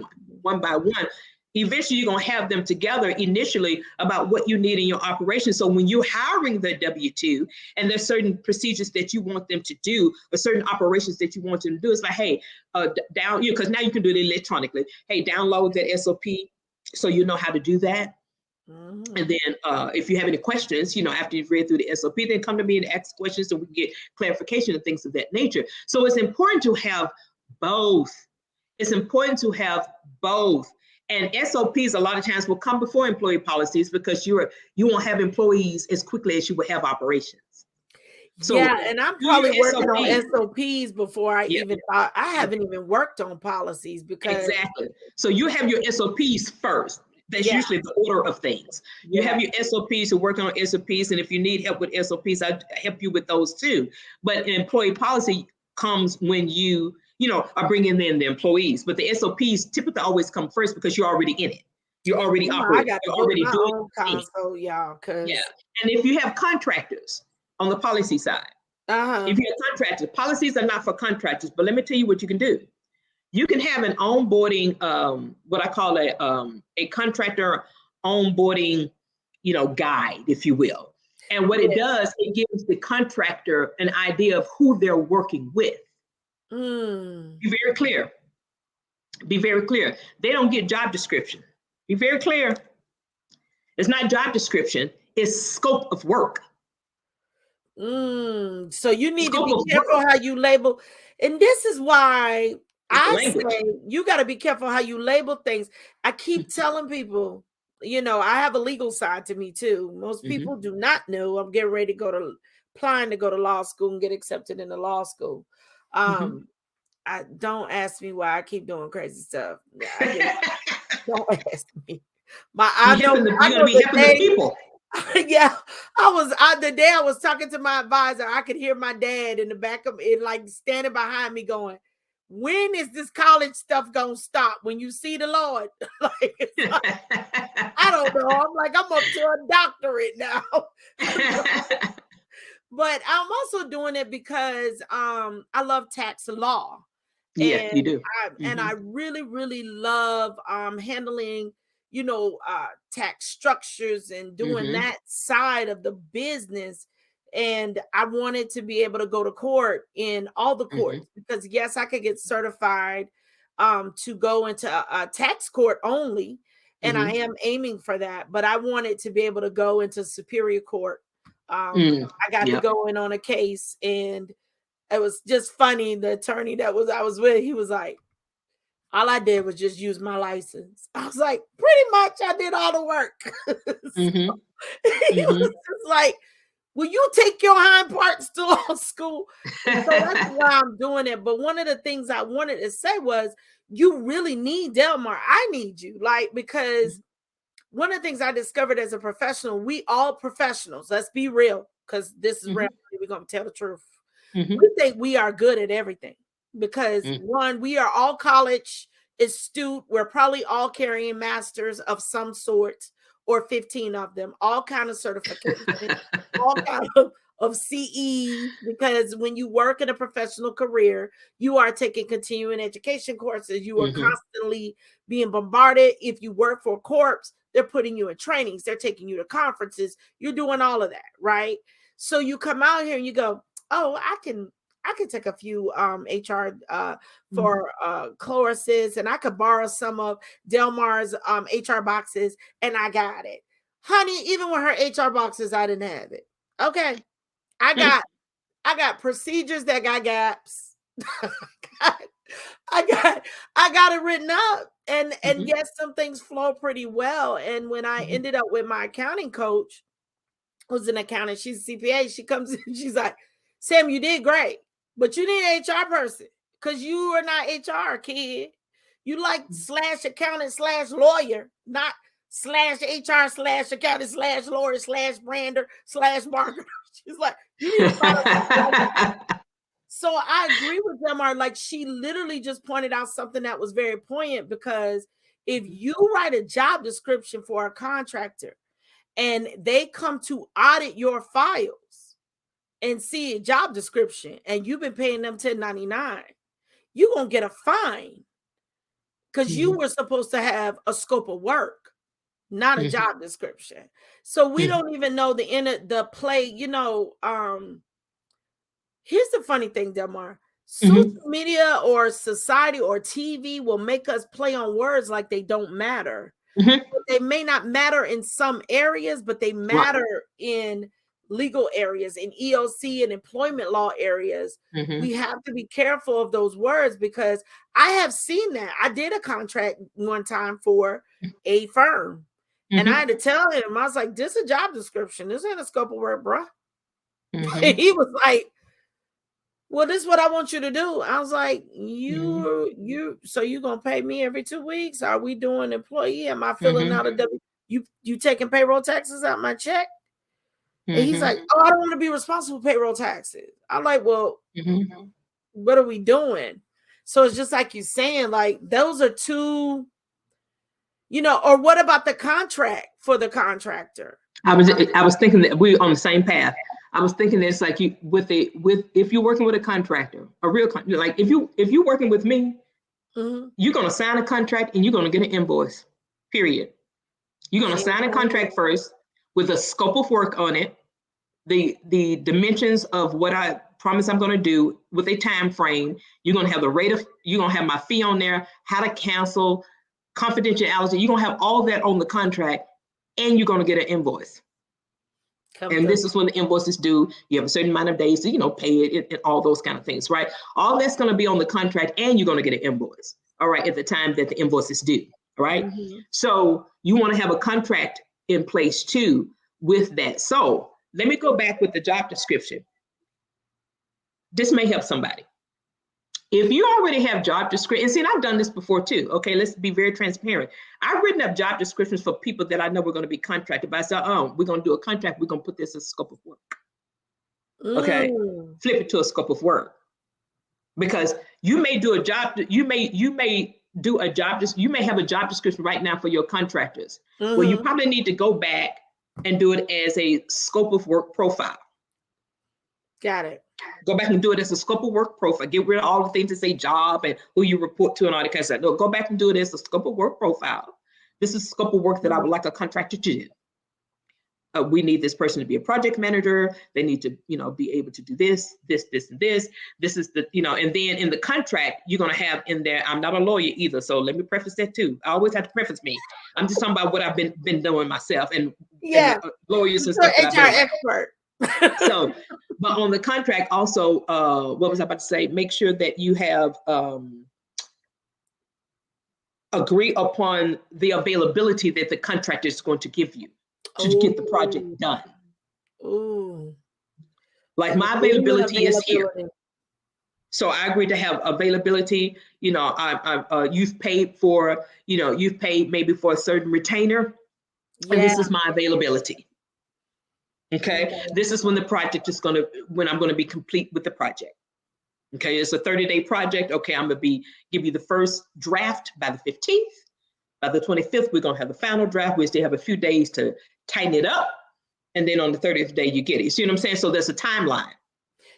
[SPEAKER 2] one, eventually you're gonna have them together initially about what you need in your operation. So when you're hiring the W-2 and there's certain procedures that you want them to do, or certain operations that you want them to do, it's like, hey, because now you can do it electronically. Hey, download that SOP so you know how to do that.
[SPEAKER 1] Mm-hmm.
[SPEAKER 2] And then if you have any questions, after you've read through the SOP, then come to me and ask questions so we can get clarification and things of that nature. So it's important to have both. It's important to have both. And SOPs a lot of times will come before employee policies because you won't have employees as quickly as you would have operations. So
[SPEAKER 1] yeah, and I'm probably working on SOPs before I even thought. I haven't even worked on policies because
[SPEAKER 2] exactly. So you have your SOPs first. That's usually the order of things. You have your SOPs to work on SOPs, and if you need help with SOPs, I help you with those too. But employee policy comes when you are bringing in the employees. But the SOPs typically always come first because you're already in it. You're already operating. You're already doing
[SPEAKER 1] console, y'all.
[SPEAKER 2] And if you have contractors on the policy side, if you have contractors, policies are not for contractors. But let me tell you what you can do. You can have an onboarding, what I call a contractor onboarding, guide, if you will. And what it does, it gives the contractor an idea of who they're working with. Be very clear. Be very clear. They don't get job description. Be very clear. It's not job description. It's scope of work.
[SPEAKER 1] So you need to be careful how you label. And this is why I say you got to be careful how you label things. I keep telling people, I have a legal side to me too. Most people do not know I'm getting ready to applying to go to law school and get accepted into law school. I don't ask me why I keep doing crazy stuff. Don't ask me. I know the people. Yeah, the day I was talking to my advisor, I could hear my dad in the back of it, like standing behind me going, when is this college stuff gonna stop? When you see the Lord? I don't know. I'm like, I'm up to a doctorate now. But I'm also doing it because I love tax law.
[SPEAKER 2] Yes, you do.
[SPEAKER 1] And I really, really love handling tax structures and doing that side of the business. And I wanted to be able to go to court in all the courts because yes, I could get certified to go into a tax court only. And I am aiming for that, but I wanted to be able to go into superior court. I got to go in on a case, and it was just funny. The attorney I was with, he was like, all I did was just use my license. I was like, pretty much I did all the work. He was just like, will you take your hind parts to law school? And so that's why I'm doing it. But one of the things I wanted to say was, you really need Delmar. I need you, because one of the things I discovered as a professional, we all professionals, let's be real, because this is reality. We're going to tell the truth. We think we are good at everything because one, we are all college astute. We're probably all carrying masters of some sort or 15 of them, all kind of certifications, all kind of CE, because when you work in a professional career, you are taking continuing education courses. You are constantly being bombarded. If you work for a corps, they're putting you in trainings. They're taking you to conferences. You're doing all of that, right? So you come out here and you go, oh, I can take a few HR for courses, and I could borrow some of Delmar's HR boxes, and I got it. Honey, even with her HR boxes, I didn't have it. Okay. I got procedures that got gaps. I got it written up, and yes, some things flow pretty well. And when I ended up with my accounting coach, who's an accountant, she's a CPA, she comes in, she's like, Sam, you did great, but you need an HR person because you are not HR, kid. You like / accountant / lawyer, not / HR / accountant / lawyer / brander / marketer. She's like, you need to find So I agree with Delmar. Like, she literally just pointed out something that was very poignant, because If you write a job description for a contractor and they come to audit your files and see a job description and you've been paying them 1099, you're going to get a fine because you were supposed to have a scope of work, not a job description. So we don't even know the play, here's the funny thing, Delmar. Social media or society or TV will make us play on words like they don't matter. They may not matter in some areas, but they matter in legal areas, in EOC and employment law areas. We have to be careful of those words because I have seen that. I did a contract one time for a firm and I had to tell him, I was like, this is a job description. This ain't a scope of work, bro. He was like, well, this is what I want you to do. I was like, so you gonna pay me every 2 weeks? Are we doing employee? Am I filling out a W? You taking payroll taxes out my check? And he's like, oh, I don't want to be responsible for payroll taxes. I'm like, well, what are we doing? So it's just like you saying, like, those are two, or what about the contract for the contractor?
[SPEAKER 2] I was thinking that we're on the same path. I was thinking it's like if you're working with a contractor, a real like if you're working with me, you're gonna sign a contract and you're gonna get an invoice. Period. You're gonna sign a contract first with a scope of work on it, the dimensions of what I promise I'm gonna do with a time frame. You're gonna have you're gonna have my fee on there, how to cancel, confidentiality. You're gonna have all that on the contract, and you're gonna get an invoice. And this is when the invoice is due. You have a certain amount of days to, pay it and all those kind of things, right? All that's going to be on the contract and you're going to get an invoice, all right, at the time that the invoice is due, all right? So you want to have a contract in place too with that. So let me go back with the job description. This may help somebody. If you already have job description, and I've done this before too. Okay, let's be very transparent. I've written up job descriptions for people that I know we're going to be contracted by. So, we're going to do a contract. We're going to put this as a scope of work. Okay, flip it to a scope of work because you may do a job. You may do a job. You may have a job description right now for your contractors. Well, you probably need to go back and do it as a scope of work profile.
[SPEAKER 1] Got it.
[SPEAKER 2] Go back and do it as a scope of work profile. Get rid of all the things that say job and who you report to and all that kind of stuff. No, go back and do it as a scope of work profile. This is a scope of work that I would like a contractor to do. We need this person to be a project manager. They need to, be able to do this, and this. This is the, and then in the contract, you're going to have in there, I'm not a lawyer either. So let me preface that too. I always have to preface me. I'm just talking about what I've been doing myself and lawyers and stuff.
[SPEAKER 1] HR expert.
[SPEAKER 2] So, but on the contract also, what was I about to say? Make sure that you have agree upon the availability that the contractor is going to give you to get the project done. Like my availability is here. So I agree to have availability. You've paid for, you've paid maybe for a certain retainer, and this is my availability. Okay, this is when the project is when I'm going to be complete with the project. Okay, it's a 30-day project. Okay, I'm going to give you the first draft by the 15th. By the 25th, we're going to have the final draft. We still have a few days to tighten it up. And then on the 30th day, you get it. You see what I'm saying? So there's a timeline.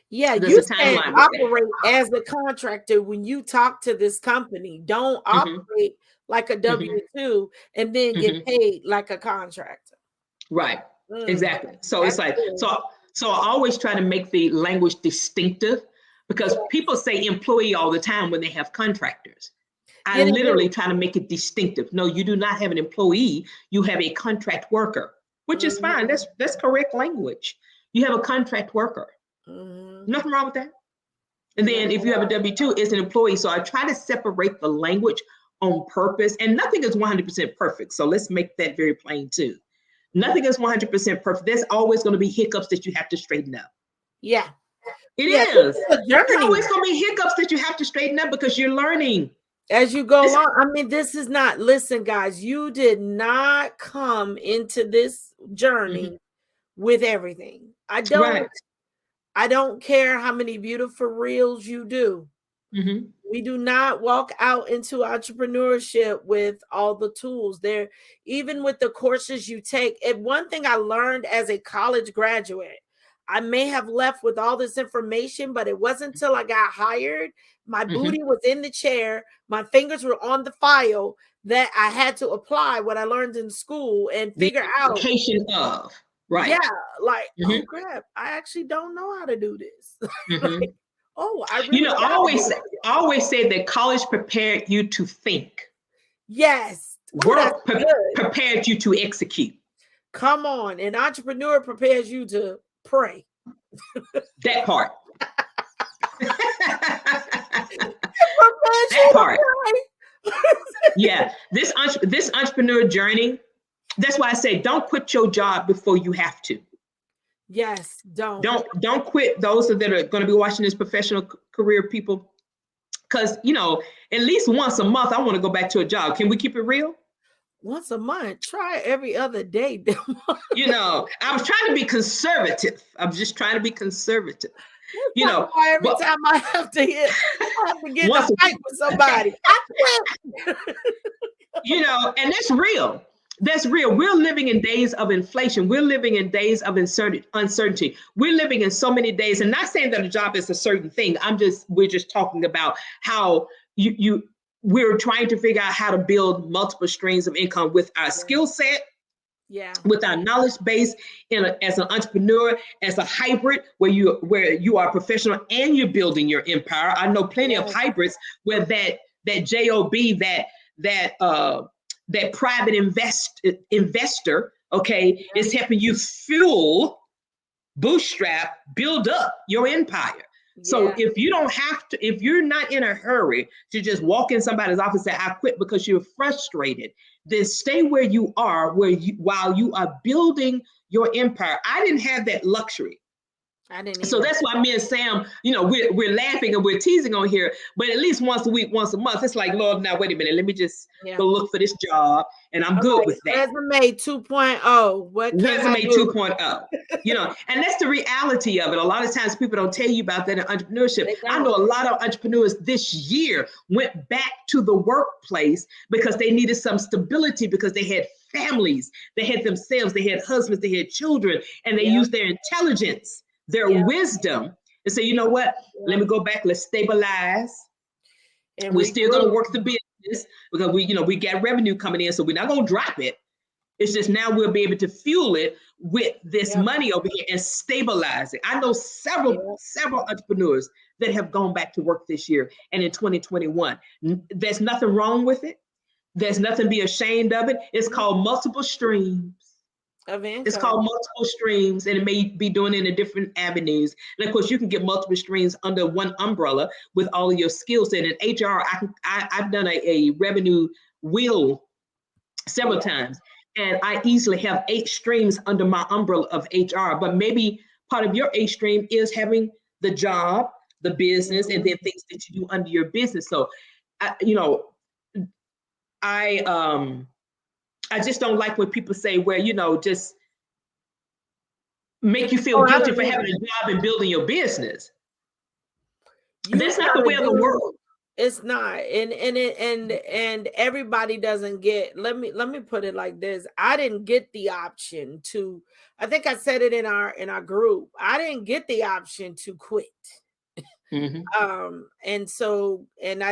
[SPEAKER 1] Yeah, you can't operate as a contractor when you talk to this company. Don't operate like a W-2 and then get paid like a contractor.
[SPEAKER 2] Right. Exactly. So it's like, so I always try to make the language distinctive because people say employee all the time when they have contractors. I literally try to make it distinctive. No, you do not have an employee. You have a contract worker, which is fine. That's correct language. You have a contract worker. Nothing wrong with that. And then if you have a W-2, it's an employee. So I try to separate the language on purpose, and nothing is 100% perfect. So let's make that very plain too. Nothing is 100% perfect. There's always going to be hiccups that you have to straighten up.
[SPEAKER 1] Yeah.
[SPEAKER 2] It is. There's always going to be hiccups that you have to straighten up because you're learning.
[SPEAKER 1] As you go along. I mean, this is not, listen, guys, you did not come into this journey with everything. I don't care how many beautiful reels you do. We do not walk out into entrepreneurship with all the tools there, even with the courses you take. And one thing I learned as a college graduate, I may have left with all this information, but it wasn't until I got hired, my booty was in the chair, my fingers were on the file, that I had to apply what I learned in school and
[SPEAKER 2] The
[SPEAKER 1] figure out.
[SPEAKER 2] application of,
[SPEAKER 1] Yeah,
[SPEAKER 2] right.
[SPEAKER 1] like, oh crap, I actually don't know how to do this. Like, oh, I
[SPEAKER 2] You
[SPEAKER 1] really
[SPEAKER 2] know,
[SPEAKER 1] got to do it.
[SPEAKER 2] I always say that college prepared you to think.
[SPEAKER 1] Yes. Ooh, that's
[SPEAKER 2] Work
[SPEAKER 1] good.
[SPEAKER 2] prepared you to execute.
[SPEAKER 1] Come on. An entrepreneur prepares you to pray.
[SPEAKER 2] That part.
[SPEAKER 1] That
[SPEAKER 2] part. Yeah. This entrepreneur journey, that's why I say don't quit your job before you have to.
[SPEAKER 1] Yes, don't
[SPEAKER 2] quit. Those that are going to be watching this, professional career people, because at least once a month I want to go back to a job. Can we keep it real?
[SPEAKER 1] Once a month. Try every other day.
[SPEAKER 2] I was trying to be conservative. I'm just trying to be conservative.
[SPEAKER 1] Every time I have to get in a fight with somebody, I quit.
[SPEAKER 2] And that's real. That's real. We're living in days of inflation. We're living in days of uncertainty. We're living in so many days, and not saying that a job is a certain thing. We're just talking about how we're trying to figure out how to build multiple streams of income with our skill set, with our knowledge base, as an entrepreneur, as a hybrid, where you are professional and you're building your empire. I know plenty of hybrids where that job, that private investor, is helping you fuel, bootstrap, build up your empire. So if you don't have to, if you're not in a hurry to just walk in somebody's office and say, I quit because you're frustrated, then stay where you are, while you are building your empire. I didn't have that luxury.
[SPEAKER 1] I didn't either.
[SPEAKER 2] So that's why me and Sam, we're laughing and we're teasing on here, but at least once a week, once a month, it's like, Lord, now wait a minute, let me just go look for this job, and I'm good with that.
[SPEAKER 1] Resume 2.0.
[SPEAKER 2] Resume 2.0. And that's the reality of it. A lot of times people don't tell you about that in entrepreneurship. I know a lot of entrepreneurs this year went back to the workplace because they needed some stability, because they had families, they had themselves, they had husbands, they had children, and they used their intelligence, their wisdom, and say, you know what, let me go back, let's stabilize. And we're still going to work the business because we got revenue coming in, so we're not going to drop it. It's just now we'll be able to fuel it with this money over here and stabilize it. I know several entrepreneurs that have gone back to work this year and in 2021. There's nothing wrong with it. There's nothing to be ashamed of it. It's called multiple streams. It's called multiple streams, and it may be doing it in different avenues. And of course, you can get multiple streams under one umbrella with all of your skill set. In HR, I've done a revenue wheel several times, and I easily have 8 streams under my umbrella of HR. But maybe part of your 8 stream is having the job, the business, and then things that you do under your business. So, I just don't like when people say, just make you feel guilty for having a job and building your business. That's not the way of the world.
[SPEAKER 1] It's not. And everybody doesn't get, let me put it like this. I didn't get the option to, I think I said it in our group. I didn't get the option to quit. And I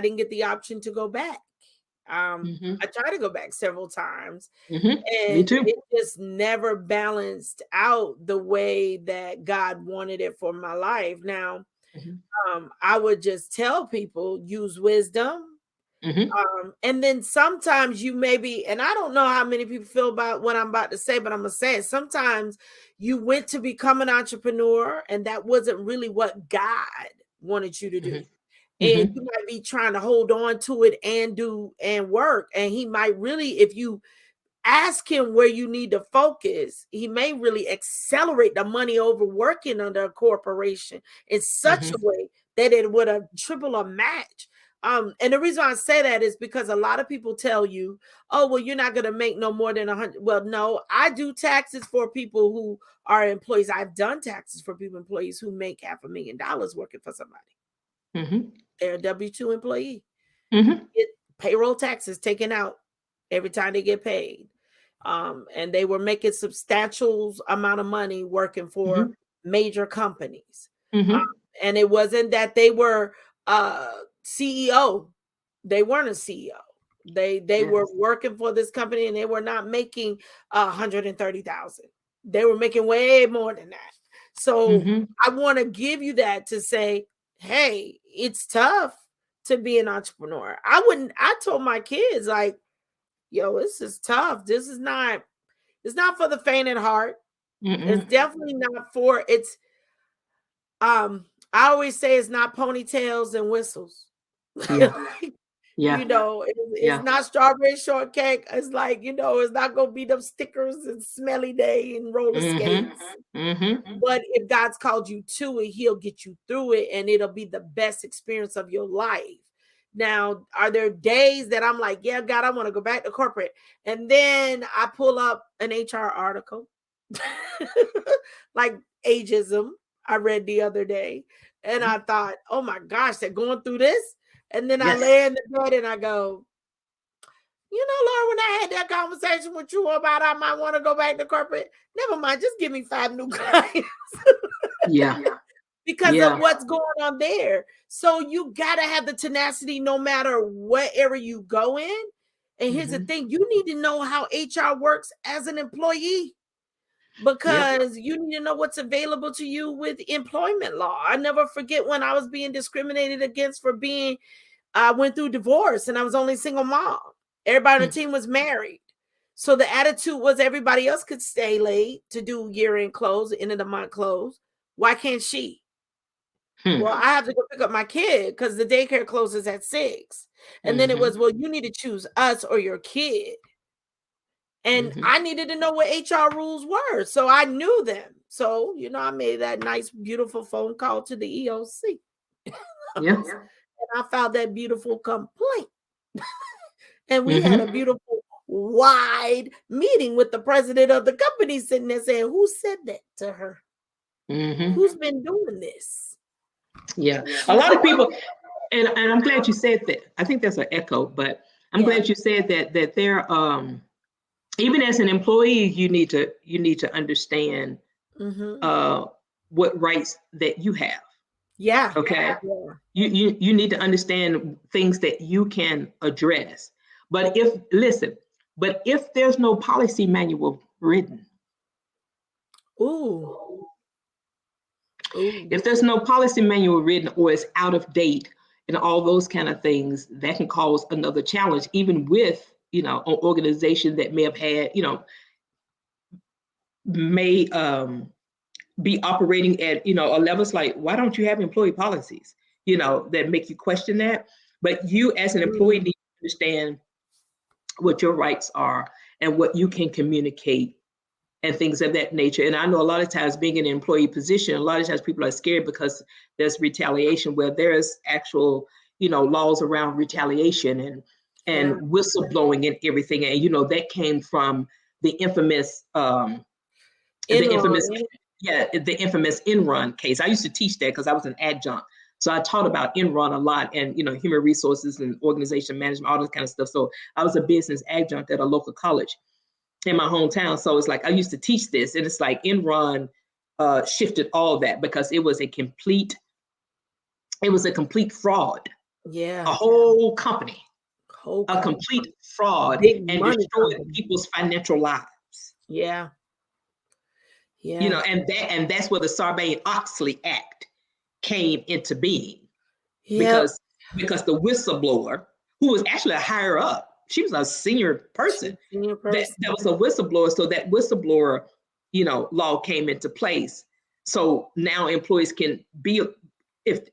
[SPEAKER 1] didn't get the option to go back. I tried to go back several times, and
[SPEAKER 2] Me too.
[SPEAKER 1] it just never balanced out the way that God wanted it for my life. Now, I would just tell people, use wisdom. And then sometimes you maybe, and I don't know how many people feel about what I'm about to say, but I'm gonna say it. Sometimes you went to become an entrepreneur, and that wasn't really what God wanted you to do. And you might be trying to hold on to it and work. And he might really, if you ask him where you need to focus, he may really accelerate the money over working under a corporation in such a way that it would have triple a match. And the reason I say that is because a lot of people tell you, oh, well, you're not going to make no more than 100. Well, no, I do taxes for people who are employees. I've done taxes for employees who make $500,000 working for somebody.
[SPEAKER 2] Mm-hmm.
[SPEAKER 1] They're a W-2 employee.
[SPEAKER 2] Mm-hmm.
[SPEAKER 1] Get payroll taxes taken out every time they get paid. And they were making substantial amount of money working for major companies. Um,
[SPEAKER 2] Mm-hmm.
[SPEAKER 1] and it wasn't that they were CEO. They weren't a CEO. They were working for this company and they were not making 130,000. They were making way more than that. So
[SPEAKER 2] Mm-hmm.
[SPEAKER 1] I want to give you that to say, hey, it's tough to be an entrepreneur. I told my kids, like, yo, this is tough. It's not for the faint at heart. It's
[SPEAKER 2] Mm-mm.
[SPEAKER 1] definitely not for it's I always say it's not ponytails and whistles.
[SPEAKER 2] Yeah.
[SPEAKER 1] Like,
[SPEAKER 2] Yeah.
[SPEAKER 1] it's
[SPEAKER 2] Yeah.
[SPEAKER 1] not strawberry shortcake. It's like, it's not gonna be them stickers and smelly day and roller
[SPEAKER 2] Mm-hmm.
[SPEAKER 1] skates.
[SPEAKER 2] Mm-hmm.
[SPEAKER 1] But if God's called you to it, he'll get you through it and it'll be the best experience of your life. Now, are there days that I'm like, yeah, God, I want to go back to corporate? And then I pull up an HR article like ageism I read the other day. And I thought, oh my gosh, they're going through this. And then I
[SPEAKER 2] Yes.
[SPEAKER 1] lay in the bed and I go, Lord, when I had that conversation with you about I might want to go back to corporate, never mind, just give me 5 new clients.
[SPEAKER 2] Yeah.
[SPEAKER 1] Because of
[SPEAKER 2] Yeah.
[SPEAKER 1] what's going on there. So you got to have the tenacity no matter what area you go in. And here's the thing, you need to know how HR works as an employee because you need to know what's available to you with employment law. I never forget when I was being discriminated against for I went through divorce and I was only single mom. Everybody on the team was married. So the attitude was everybody else could stay late to do year-end close, end of the month close. Why can't she? Well, I have to go pick up my kid because the daycare closes at 6. And then it was, well, you need to choose us or your kid. And I needed to know what HR rules were. So I knew them. So, I made that nice, beautiful phone call to the EOC.
[SPEAKER 2] Yeah.
[SPEAKER 1] And I filed that beautiful complaint. And we had a beautiful, wide meeting with the president of the company sitting there saying, who said that to her? Who's been doing this?
[SPEAKER 2] Yeah. A lot of people, and I'm glad you said that. I think that's an echo, but I'm glad you said that they're even as an employee, you need to understand what rights that you have.
[SPEAKER 1] Yeah.
[SPEAKER 2] Okay.
[SPEAKER 1] Yeah.
[SPEAKER 2] You need to understand things that you can address. But if there's no policy manual written,
[SPEAKER 1] Ooh.
[SPEAKER 2] if there's no policy manual written or it's out of date and all those kind of things, that can cause another challenge, even with, an organization that may have had, may be operating at, a levels like, why don't you have employee policies, that make you question that? But you as an employee need to understand what your rights are and what you can communicate and things of that nature. And I know a lot of times being in an employee position, a lot of times people are scared because there's retaliation where there's actual, laws around retaliation and whistleblowing and everything. And, that came from the infamous, the infamous Enron case. I used to teach that because I was an adjunct. So I taught about Enron a lot and, human resources and organization management, all this kind of stuff. So I was a business adjunct at a local college in my hometown. So it's like, I used to teach this and it's like Enron shifted all that because it was a complete fraud.
[SPEAKER 1] Yeah.
[SPEAKER 2] A whole company, a complete fraud
[SPEAKER 1] Big
[SPEAKER 2] and
[SPEAKER 1] money
[SPEAKER 2] destroyed
[SPEAKER 1] company.
[SPEAKER 2] people's financial lives.
[SPEAKER 1] Yeah. Yeah.
[SPEAKER 2] And that's where the Sarbanes-Oxley Act came into being.
[SPEAKER 1] Yeah.
[SPEAKER 2] Because the whistleblower, who was actually a higher up, she was a senior person. That was a whistleblower. So that whistleblower, law came into place. So now employees can be, if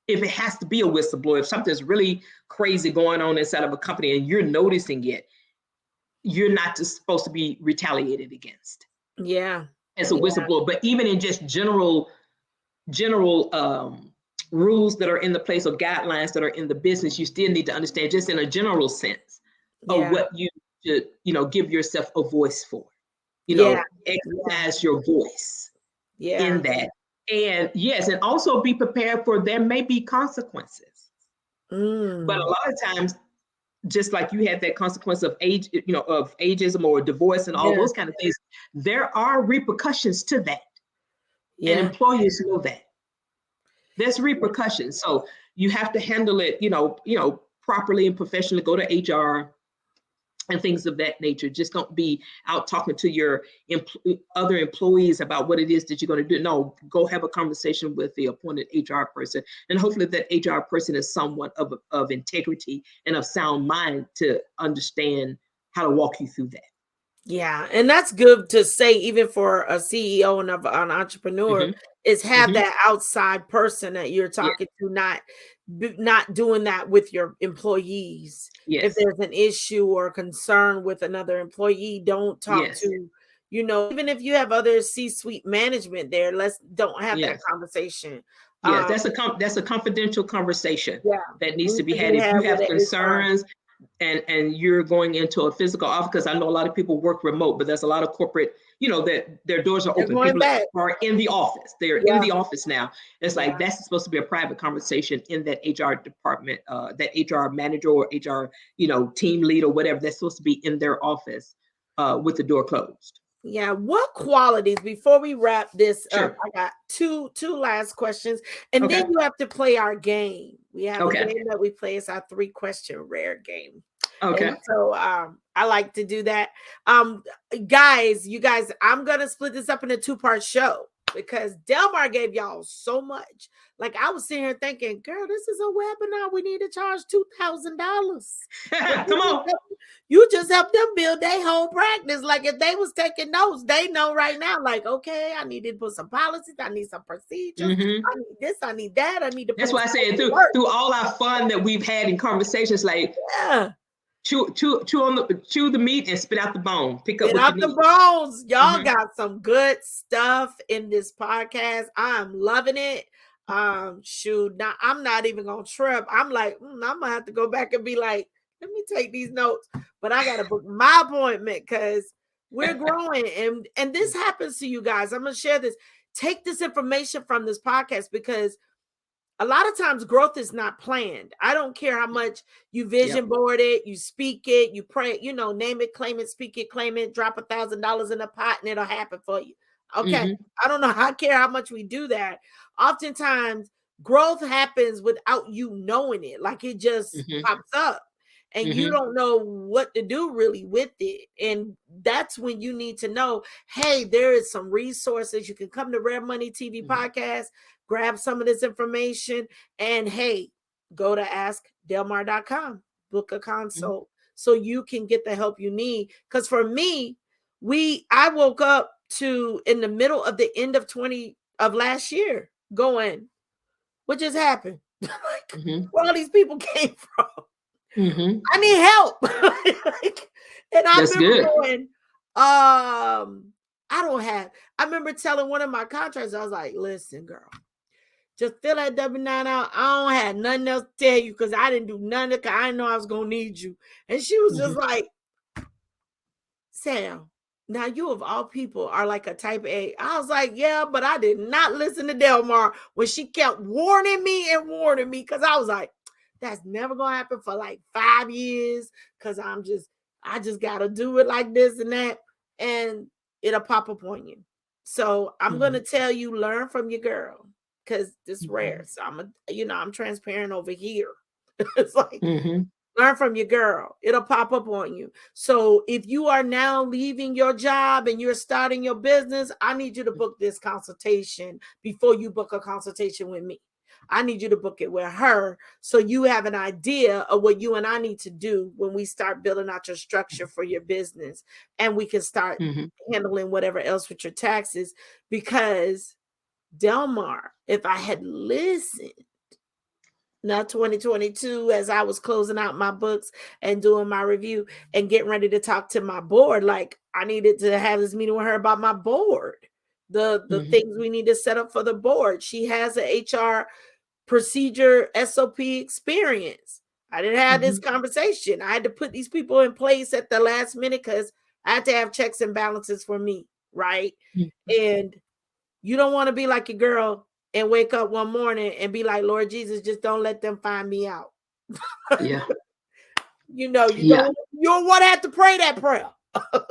[SPEAKER 2] it has to be a whistleblower, if something's really crazy going on inside of a company and you're noticing it, you're not just supposed to be retaliated against.
[SPEAKER 1] Yeah.
[SPEAKER 2] As a whistleblower, but even in just general rules that are in the place or guidelines that are in the business, you still need to understand just in a general sense of what you should, give yourself a voice for, exercise your voice in that. And yes, and also be prepared for there may be consequences. But a lot of times, just like you had that consequence of age, of ageism or divorce and all
[SPEAKER 1] Yeah.
[SPEAKER 2] those kind of things, there are repercussions to that. And
[SPEAKER 1] Yeah.
[SPEAKER 2] employers know that. There's repercussions. So you have to handle it, properly and professionally, go to HR and things of that nature. Just don't be out talking to your other employees about what it is that you're going to do. No, go have a conversation with the appointed HR person, and hopefully that HR person is somewhat of integrity and of sound mind to understand how to walk you through that.
[SPEAKER 1] Yeah, and that's good to say, even for a CEO and an entrepreneur, is have that outside person that you're talking to, not doing that with your employees. If
[SPEAKER 2] Yes.
[SPEAKER 1] there's an issue or concern with another employee, don't talk
[SPEAKER 2] Yes.
[SPEAKER 1] to, even if you have other C-suite management there, don't have that
[SPEAKER 2] Yes.
[SPEAKER 1] conversation.
[SPEAKER 2] Yes, that's a confidential conversation
[SPEAKER 1] Yeah,
[SPEAKER 2] that needs to
[SPEAKER 1] needs
[SPEAKER 2] be
[SPEAKER 1] to
[SPEAKER 2] had.
[SPEAKER 1] be
[SPEAKER 2] If you
[SPEAKER 1] had with
[SPEAKER 2] have
[SPEAKER 1] the HR.
[SPEAKER 2] concerns and you're going into a physical office, because I know a lot of people work remote, but there's a lot of corporate, that their doors are
[SPEAKER 1] They're
[SPEAKER 2] open.
[SPEAKER 1] going
[SPEAKER 2] People
[SPEAKER 1] back.
[SPEAKER 2] are in the office. They're in
[SPEAKER 1] Yeah,
[SPEAKER 2] the office now. It's
[SPEAKER 1] yeah.
[SPEAKER 2] like that's supposed to be a private conversation in that HR department, that HR manager or HR, team lead or whatever. That's supposed to be in their office with the door closed.
[SPEAKER 1] Yeah, what qualities, before we wrap this up,
[SPEAKER 2] Sure.
[SPEAKER 1] I got two last questions, and then
[SPEAKER 2] Okay.
[SPEAKER 1] you have to play our game. We have a
[SPEAKER 2] Okay.
[SPEAKER 1] game that we play. It's our 3-question rare game.
[SPEAKER 2] Okay.
[SPEAKER 1] And so I like to do that. Guys, you guys, I'm gonna split this up in a 2-part show because Delmar gave y'all so much. Like, I was sitting here thinking, girl, this is a webinar. We need to charge $2,000.
[SPEAKER 2] Come on.
[SPEAKER 1] You just help them build their whole practice. Like, if they was taking notes, they know right now, like, okay, I need to put some policies, I need some procedures, I need this, I need that, I need to put
[SPEAKER 2] That's why I said through all our fun that we've had in conversations, like chew the meat and spit out the bone. Pick up
[SPEAKER 1] Get
[SPEAKER 2] what you
[SPEAKER 1] out the
[SPEAKER 2] need.
[SPEAKER 1] bones. Y'all got some good stuff in this podcast. I'm loving it. Shoot, now I'm not even gonna trip. I'm like, I'm gonna have to go back and be like, let me take these notes. But I gotta book my appointment because we're growing, and this happens to you guys. I'm gonna share this. Take this information from this podcast because a lot of times growth is not planned. I don't care how much you vision board it, you speak it, you pray, name it, claim it, speak it, claim it, drop $1,000 in a pot and it'll happen for you. Okay. I don't know. I care how much we do that. Oftentimes growth happens without you knowing it. Like, it just pops up and you don't know what to do really with it. And that's when you need to know, hey, there is some resources. You can come to Rare Money TV podcast, grab some of this information, and hey, go to askdelmar.com, book a consult so you can get the help you need. Because for me, I woke up in the middle of the end of last year going, what just happened? Like, where all these people came from? I need help. And I
[SPEAKER 2] That's
[SPEAKER 1] remember
[SPEAKER 2] good.
[SPEAKER 1] going, I remember telling one of my contractors, I was like, listen, girl, just fill that W-9 out. I don't have nothing else to tell you because I didn't do nothing because I didn't know I was going to need you. And she was just like, Sam, now you of all people are like a type A. I was like, yeah, but I did not listen to Delmar when she kept warning me because I was like, that's never going to happen for like 5 years because I just got to do it like this and that. And it'll pop up on you. So I'm going to tell you, learn from your girl because it's rare. So I'm transparent over here. It's like, learn from your girl. It'll pop up on you. So if you are now leaving your job and you're starting your business, I need you to book this consultation before you book a consultation with me. I need you to book it with her so you have an idea of what you and I need to do when we start building out your structure for your business, and we can start handling whatever else with your taxes. Because Delmar, if I had listened, now 2022, as I was closing out my books and doing my review and getting ready to talk to my board, like, I needed to have this meeting with her about my board, the things we need to set up for the board. She has an HR procedure SOP experience. I didn't have this conversation. I had to put these people in place at the last minute because I had to have checks and balances for me, right? And You don't want to be like your girl and wake up one morning and be like, Lord Jesus, just don't let them find me out.
[SPEAKER 2] Yeah.
[SPEAKER 1] You know, you
[SPEAKER 2] Yeah.
[SPEAKER 1] don't want to have to pray that prayer.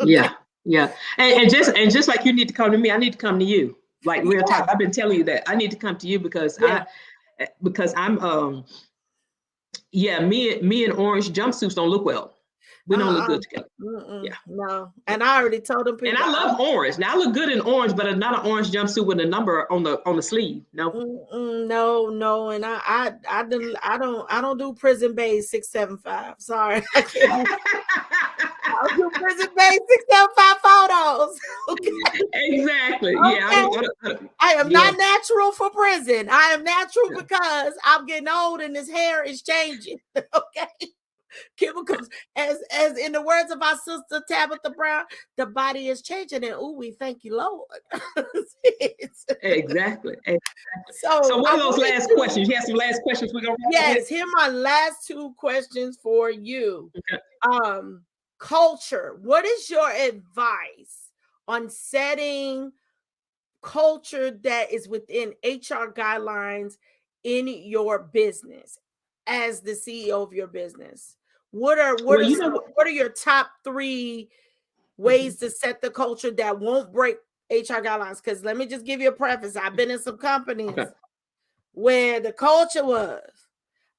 [SPEAKER 2] Yeah. Yeah. And just like you need to come to me, I need to come to you. Like real
[SPEAKER 1] Yeah.
[SPEAKER 2] talk. I've been telling you that I need to come to you because
[SPEAKER 1] Yeah.
[SPEAKER 2] I'm yeah, me and orange jumpsuits don't look well. We don't look good together. Yeah.
[SPEAKER 1] No. And I already told them
[SPEAKER 2] And
[SPEAKER 1] people,
[SPEAKER 2] I love orange. Now I look good in orange, but not an orange jumpsuit with a number on the sleeve. No.
[SPEAKER 1] no. And I don't do prison bays 675. Sorry. I can't. I'll do prison bays 675 photos. Okay.
[SPEAKER 2] Exactly. Yeah.
[SPEAKER 1] Okay. I am
[SPEAKER 2] yeah.
[SPEAKER 1] not natural for prison. I am natural because I'm getting old and this hair is changing. Okay. Chemicals, as in the words of our sister Tabitha Brown, the body is changing, and we thank you, Lord.
[SPEAKER 2] Exactly. So
[SPEAKER 1] So
[SPEAKER 2] what
[SPEAKER 1] I
[SPEAKER 2] are those
[SPEAKER 1] wanted
[SPEAKER 2] last
[SPEAKER 1] to,
[SPEAKER 2] questions? You have some last questions we're gonna wrap up with?
[SPEAKER 1] yes, here are my last two questions for you.
[SPEAKER 2] Okay.
[SPEAKER 1] Culture. What is your advice on setting culture that is within HR guidelines in your business as the CEO of your business? What are your top 3 ways to set the culture that won't break HR guidelines? Because let me just give you a preface. I've been in some companies where the culture was,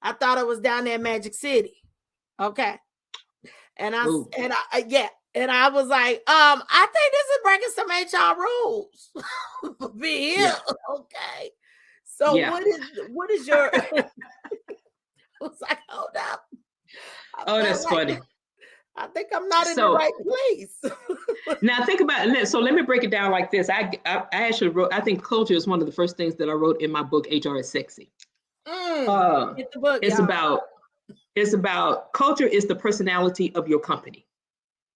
[SPEAKER 1] I thought it was down there in Magic City. Okay. And I was like, I think this is breaking some HR rules. Be here. Okay. So what is your I was like, hold up.
[SPEAKER 2] That's funny.
[SPEAKER 1] I think I'm not in the right place.
[SPEAKER 2] Now think about it. So let me break it down like this. I actually wrote, I think culture is one of the first things that I wrote in my book, HR is Sexy.
[SPEAKER 1] Get the book,
[SPEAKER 2] it's about culture is the personality of your company.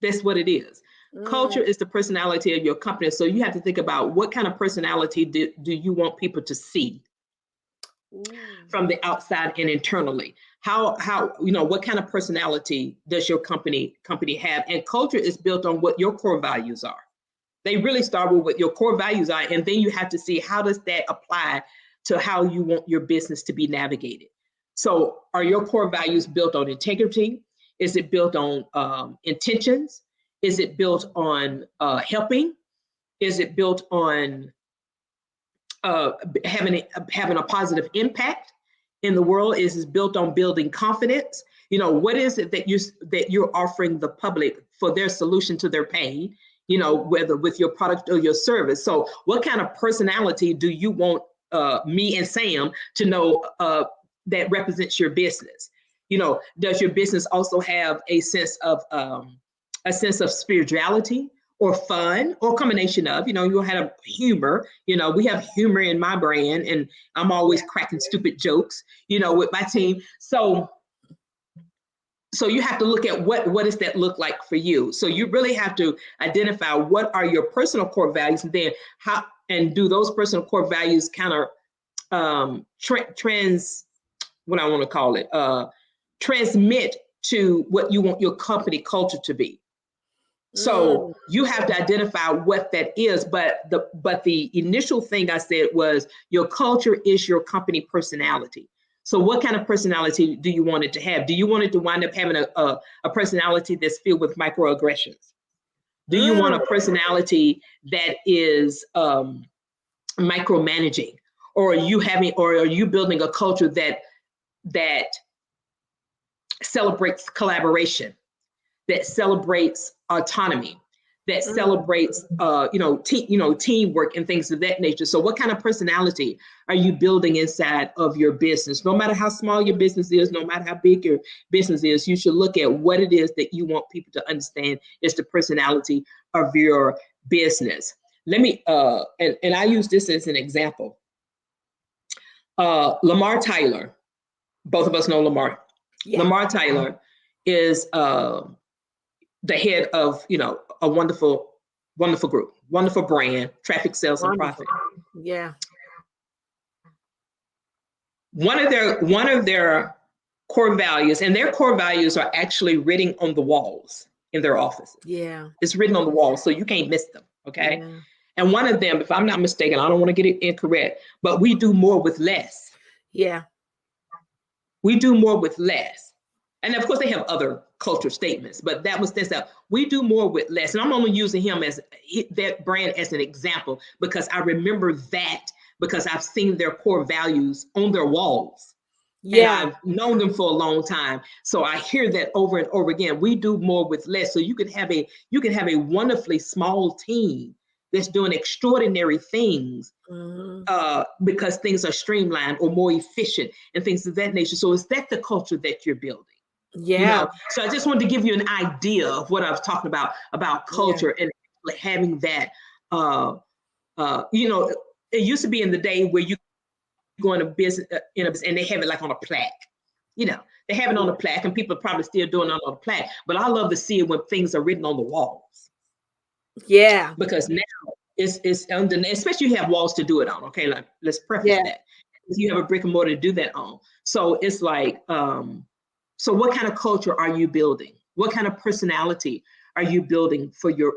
[SPEAKER 2] That's what it is. Culture is the personality of your company. So you have to think about what kind of personality do you want people to see from the outside and internally. How what kind of personality does your company have? And culture is built on what your core values are. They really start with what your core values are, and then you have to see how does that apply to how you want your business to be navigated. So are your core values built on integrity? Is it built on intentions? Is it built on helping? Is it built on having a positive impact in the world? Is built on building confidence? What is it that you're offering the public for their solution to their pain? Whether with your product or your service. So what kind of personality do you want me and Sam to know that represents your business? Does your business also have a sense of spirituality or fun or combination of, you have humor, we have humor in my brand, and I'm always cracking stupid jokes, with my team. So you have to look at what does that look like for you. So you really have to identify what are your personal core values, and then do those personal core values kind of transmit to what you want your company culture to be. So you have to identify what that is. But the initial thing I said was your culture is your company personality. So what kind of personality do you want it to have? Do you want it to wind up having a personality that's filled with microaggressions? Do you want a personality that is micromanaging? Or are you building a culture that celebrates collaboration, that celebrates autonomy, that celebrates teamwork and things of that nature? So what kind of personality are you building inside of your business? No matter how small your business is, no matter how big your business is, you should look at what it is that you want people to understand is the personality of your business. Let me and I use this as an example. Lamar Tyler, both of us know Lamar. Yeah. Lamar Tyler is the head of a wonderful group, wonderful brand, Traffic Sales and Profit.
[SPEAKER 1] Yeah.
[SPEAKER 2] One of their core values, and their core values are actually written on the walls in their offices.
[SPEAKER 1] Yeah.
[SPEAKER 2] It's written on the walls, so you can't miss them. Okay. Yeah. And one of them, if I'm not mistaken, I don't want to get it incorrect, but we do more with less.
[SPEAKER 1] Yeah.
[SPEAKER 2] We do more with less. And of course, they have other culture statements, but that was this out. We do more with less. And I'm only using him as that brand as an example because I remember that because I've seen their core values on their walls. And
[SPEAKER 1] Yeah.
[SPEAKER 2] I've known them for a long time. So I hear that over and over again. We do more with less. So you can have a wonderfully small team that's doing extraordinary things because things are streamlined or more efficient and things of that nature. So is that the culture that you're building?
[SPEAKER 1] Yeah.
[SPEAKER 2] So I just wanted to give you an idea of what I was talking about
[SPEAKER 1] Yeah.
[SPEAKER 2] culture and having that. It used to be in the day where you go in a business and they have it like on a plaque. They have it on a plaque, and people are probably still doing it on a plaque. But I love to see it when things are written on the walls.
[SPEAKER 1] Yeah.
[SPEAKER 2] Because now it's under, especially you have walls to do it on. Okay, like let's preface that. You have a brick and mortar to do that on. So it's like, so what kind of culture are you building? What kind of personality are you building for your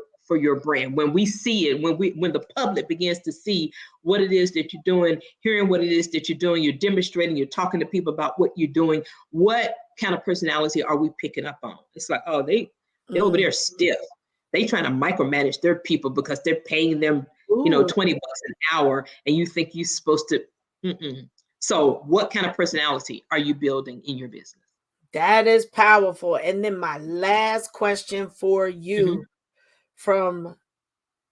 [SPEAKER 2] brand? When we see it, when the public begins to see what it is that you're doing, hearing what it is that you're doing, you're demonstrating, you're talking to people about what you're doing, what kind of personality are we picking up on? It's like, oh, they over there stiff. They trying to micromanage their people because they're paying them, $20 an hour, and you think you're supposed to. So what kind of personality are you building in your business?
[SPEAKER 1] That is powerful. And then my last question for you from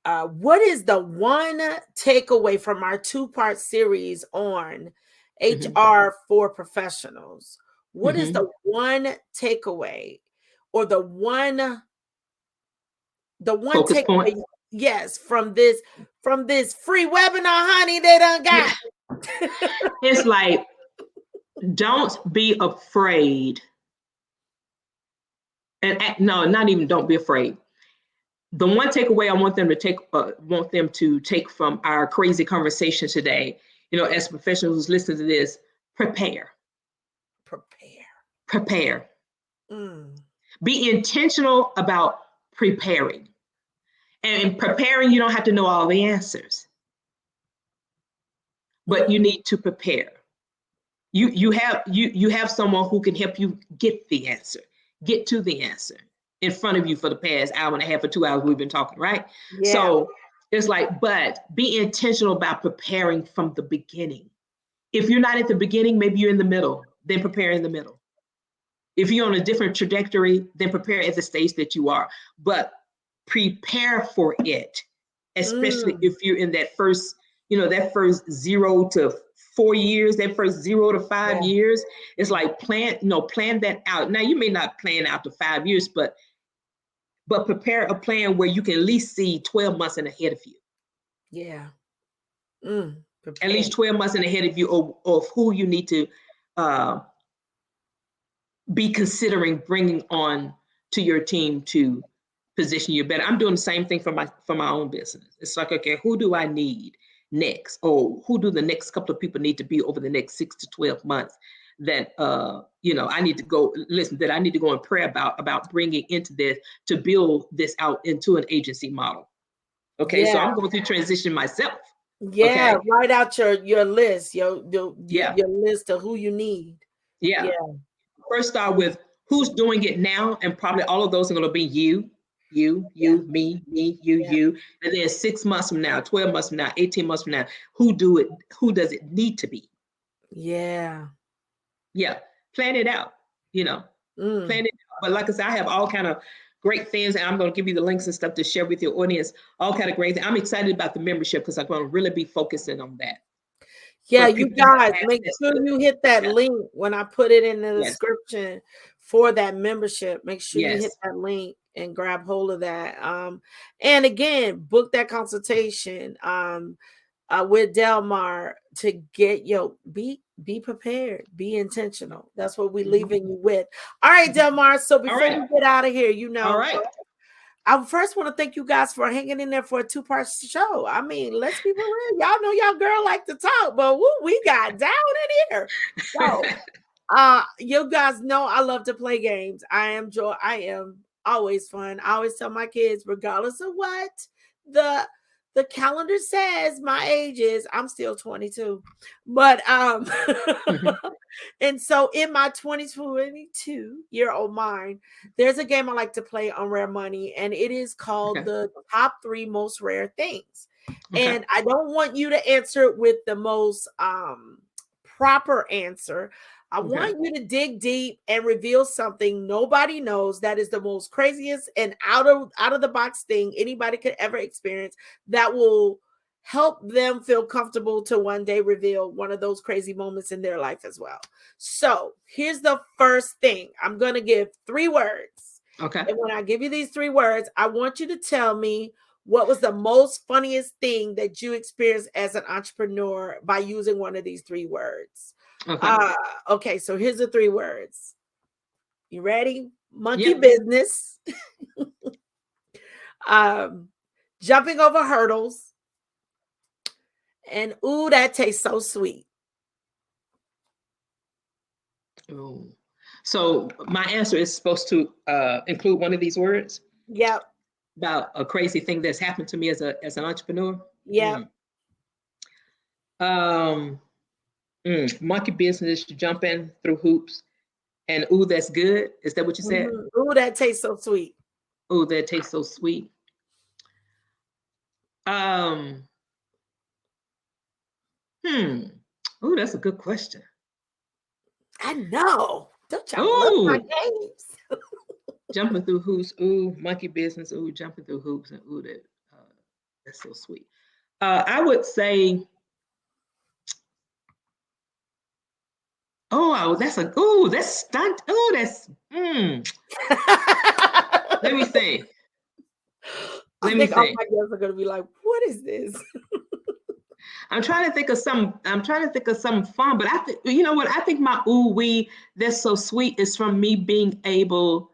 [SPEAKER 1] what is the one takeaway from our 2-part series on HR for professionals? What is the one takeaway or the one
[SPEAKER 2] Focus
[SPEAKER 1] takeaway?
[SPEAKER 2] point?
[SPEAKER 1] Yes, from this free webinar, honey, they done got.
[SPEAKER 2] It's like, don't be afraid. And no, not even don't be afraid. The one takeaway I want them to take from our crazy conversation today, as professionals who listen to this, prepare. Be intentional about preparing. And in preparing, you don't have to know all the answers, but you need to prepare. You have someone who can help you get to the answer in front of you for the past hour and a half or 2 hours we've been talking, right?
[SPEAKER 1] Yeah.
[SPEAKER 2] So it's like, but be intentional about preparing from the beginning. If you're not at the beginning, maybe you're in the middle, then prepare in the middle. If you're on a different trajectory, then prepare at the stage that you are. But prepare for it, especially if you're in that first 0 to 4 years, that first 0 to 5 years. It's like plan that out. Now you may not plan out to 5 years, but prepare a plan where you can at least see 12 months in ahead of you.
[SPEAKER 1] Yeah.
[SPEAKER 2] At least 12 months in ahead of you of who you need to be considering bringing on to your team to position you better. I'm doing the same thing for my own business. It's like, okay, who do I need next? Or who do the next couple of people need to be over the next 6 to 12 months that I need to go in prayer about bringing into this to build this out into an agency model. Okay, so I'm going through transition myself.
[SPEAKER 1] Yeah, write out your list, your list of who you need.
[SPEAKER 2] Yeah. First start with who's doing it now, and probably all of those are going to be you, me, you. And then 6 months from now, 12 months from now, 18 months from now, who does it need to be?
[SPEAKER 1] Yeah.
[SPEAKER 2] Plan it out, plan it out. But like I said, I have all kind of great things, and I'm going to give you the links and stuff to share with your audience, all kind of great things. I'm excited about the membership because I'm going to really be focusing on that.
[SPEAKER 1] Yeah, you guys, make sure you hit that link when I put it in the description for that membership. Make sure you hit that link and grab hold of that. And again, book that consultation with Delmar to get be prepared, be intentional. That's what we're leaving you with. All right, Delmar. So before we get out of here,
[SPEAKER 2] all right.
[SPEAKER 1] I first want to thank you guys for hanging in there for a 2-part show. I mean, let's be real. Y'all know y'all girl like to talk, but we got down in here. So, you guys know I love to play games. I am always fun. I always tell my kids, regardless of what the the calendar says my age is, I'm still 22. But
[SPEAKER 2] Mhm.
[SPEAKER 1] and so in my 2022-year-old mind, there's a game I like to play on Rare Money, and it is called
[SPEAKER 2] Okay.
[SPEAKER 1] the top 3 most rare things.
[SPEAKER 2] Okay.
[SPEAKER 1] And I don't want you to answer it with the most proper answer. I
[SPEAKER 2] Okay.
[SPEAKER 1] want you to dig deep and reveal something nobody knows that is the most craziest and out of the box thing anybody could ever experience that will help them feel comfortable to one day reveal one of those crazy moments in their life as well. So, here's the first thing. I'm going to give 3 words.
[SPEAKER 2] Okay.
[SPEAKER 1] And when I give you these 3 words, I want you to tell me what was the most funniest thing that you experienced as an entrepreneur by using one of these 3 words?
[SPEAKER 2] Okay.
[SPEAKER 1] Okay, so here's the 3 words. You ready? Monkey
[SPEAKER 2] Yep.
[SPEAKER 1] business, um, jumping over hurdles, and ooh, that tastes so sweet.
[SPEAKER 2] Ooh. So my answer is supposed to include one of these words
[SPEAKER 1] Yep,
[SPEAKER 2] about a crazy thing that's happened to me as an entrepreneur.
[SPEAKER 1] yep.
[SPEAKER 2] Mm. Um, Monkey business, jumping through hoops, and ooh, that's good. Is that what you said?
[SPEAKER 1] Ooh, that tastes so sweet.
[SPEAKER 2] Ooh, that tastes so sweet. Um, hmm. Ooh, that's a good question.
[SPEAKER 1] I know. Don't y'all love my
[SPEAKER 2] Ooh,
[SPEAKER 1] games?
[SPEAKER 2] jumping through hoops. Ooh, monkey business. Ooh, jumping through hoops, and ooh, that's so sweet. I would say, oh, that's stunt. Oh, that's. Let me think.
[SPEAKER 1] I
[SPEAKER 2] Let me
[SPEAKER 1] think all
[SPEAKER 2] think.
[SPEAKER 1] my girls are gonna be like, "What is this?"
[SPEAKER 2] I'm trying to think of some. I'm trying to think of something fun, but I think you know what? I think my ooh wee that's so sweet is from me being able.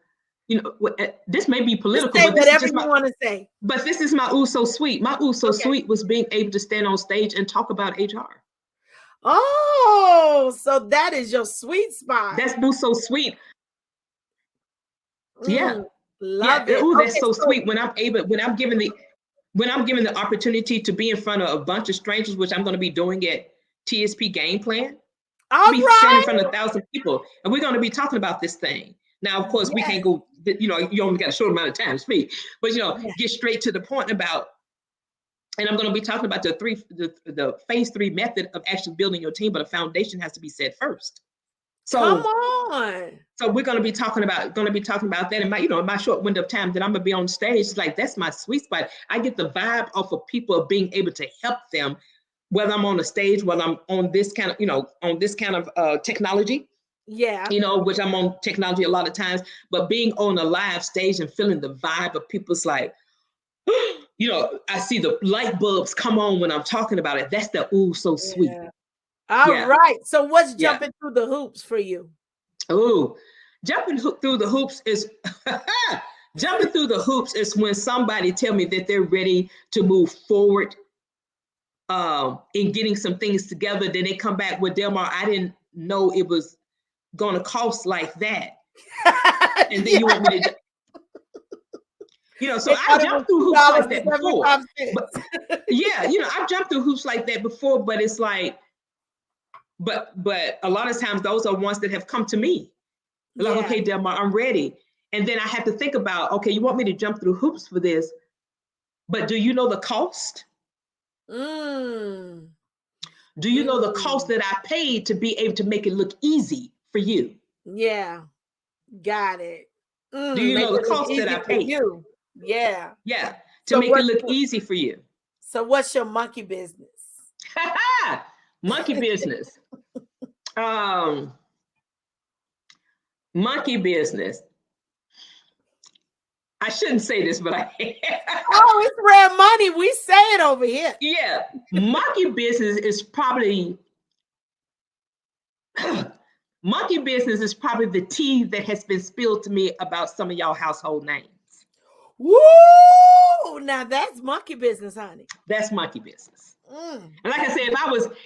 [SPEAKER 2] This may be
[SPEAKER 1] Just
[SPEAKER 2] political,
[SPEAKER 1] say
[SPEAKER 2] but this is
[SPEAKER 1] whatever
[SPEAKER 2] just
[SPEAKER 1] you
[SPEAKER 2] my.
[SPEAKER 1] want to say.
[SPEAKER 2] But this is my ooh so sweet. My ooh so
[SPEAKER 1] Okay.
[SPEAKER 2] sweet was being able to stand on stage and talk about HR.
[SPEAKER 1] Oh, so that is your sweet spot.
[SPEAKER 2] That's ooh so sweet. Yeah,
[SPEAKER 1] Mm,
[SPEAKER 2] yeah.
[SPEAKER 1] love it.
[SPEAKER 2] Ooh, that's
[SPEAKER 1] Okay,
[SPEAKER 2] so
[SPEAKER 1] so
[SPEAKER 2] sweet. When I'm given the opportunity to be in front of a bunch of strangers, which I'm going to be doing at TSP Game Plan,
[SPEAKER 1] all
[SPEAKER 2] be standing in
[SPEAKER 1] right.
[SPEAKER 2] front of 1,000 people, and we're going to be talking about this thing. Now, of course, we
[SPEAKER 1] Yes.
[SPEAKER 2] can't go. You only got a short amount of time to speak, but
[SPEAKER 1] Yeah.
[SPEAKER 2] get straight to the point about. And I'm going to be talking about the phase 3 method of actually building your team, but a foundation has to be set first.
[SPEAKER 1] Come
[SPEAKER 2] So
[SPEAKER 1] on.
[SPEAKER 2] so we're going to be talking about that in my short window of time that I'm going to be on stage. It's like that's my sweet spot. I get the vibe off of people of being able to help them, whether I'm on a stage, whether I'm on this kind of technology,
[SPEAKER 1] Yeah.
[SPEAKER 2] which I'm on technology a lot of times, but being on a live stage and feeling the vibe of people's like, I see the light bulbs come on when I'm talking about it. That's the ooh so sweet.
[SPEAKER 1] Yeah. All
[SPEAKER 2] Yeah,
[SPEAKER 1] right. So what's
[SPEAKER 2] yeah.
[SPEAKER 1] jumping through the hoops for you?
[SPEAKER 2] Ooh, through the hoops is jumping through the hoops is when somebody tell me that they're ready to move forward in getting some things together. Then they come back with Delmar. I didn't know it was going to cost like that. And then
[SPEAKER 1] Yeah.
[SPEAKER 2] you want me to, so
[SPEAKER 1] They
[SPEAKER 2] I
[SPEAKER 1] thought it was
[SPEAKER 2] jumped through hoops like that before. But
[SPEAKER 1] $2.75.
[SPEAKER 2] yeah, I've jumped through hoops like that before, but it's like, but a lot of times those are ones that have come to me. Like,
[SPEAKER 1] Yeah.
[SPEAKER 2] okay, Delmar, I'm ready. And then I have to think about, okay, you want me to jump through hoops for this, but do you know the cost?
[SPEAKER 1] Mm.
[SPEAKER 2] Do you know the cost
[SPEAKER 1] Mm.
[SPEAKER 2] that I paid to be able to make it look easy for you?
[SPEAKER 1] Yeah. Got it.
[SPEAKER 2] Do you
[SPEAKER 1] Make
[SPEAKER 2] know the
[SPEAKER 1] it look
[SPEAKER 2] cost that I
[SPEAKER 1] easy for
[SPEAKER 2] paid?
[SPEAKER 1] you. Yeah.
[SPEAKER 2] Yeah, to
[SPEAKER 1] So
[SPEAKER 2] make it
[SPEAKER 1] what's
[SPEAKER 2] look easy for you.
[SPEAKER 1] your monkey business?
[SPEAKER 2] Monkey business. Um, Monkey business. I shouldn't say this, but I
[SPEAKER 1] Oh, it's rare money. We say it over here.
[SPEAKER 2] yeah, monkey business is probably monkey business is probably the tea that has been spilled to me about some of y'all household names.
[SPEAKER 1] Woo! Now that's monkey business, honey.
[SPEAKER 2] That's monkey business.
[SPEAKER 1] Mm.
[SPEAKER 2] And like I said,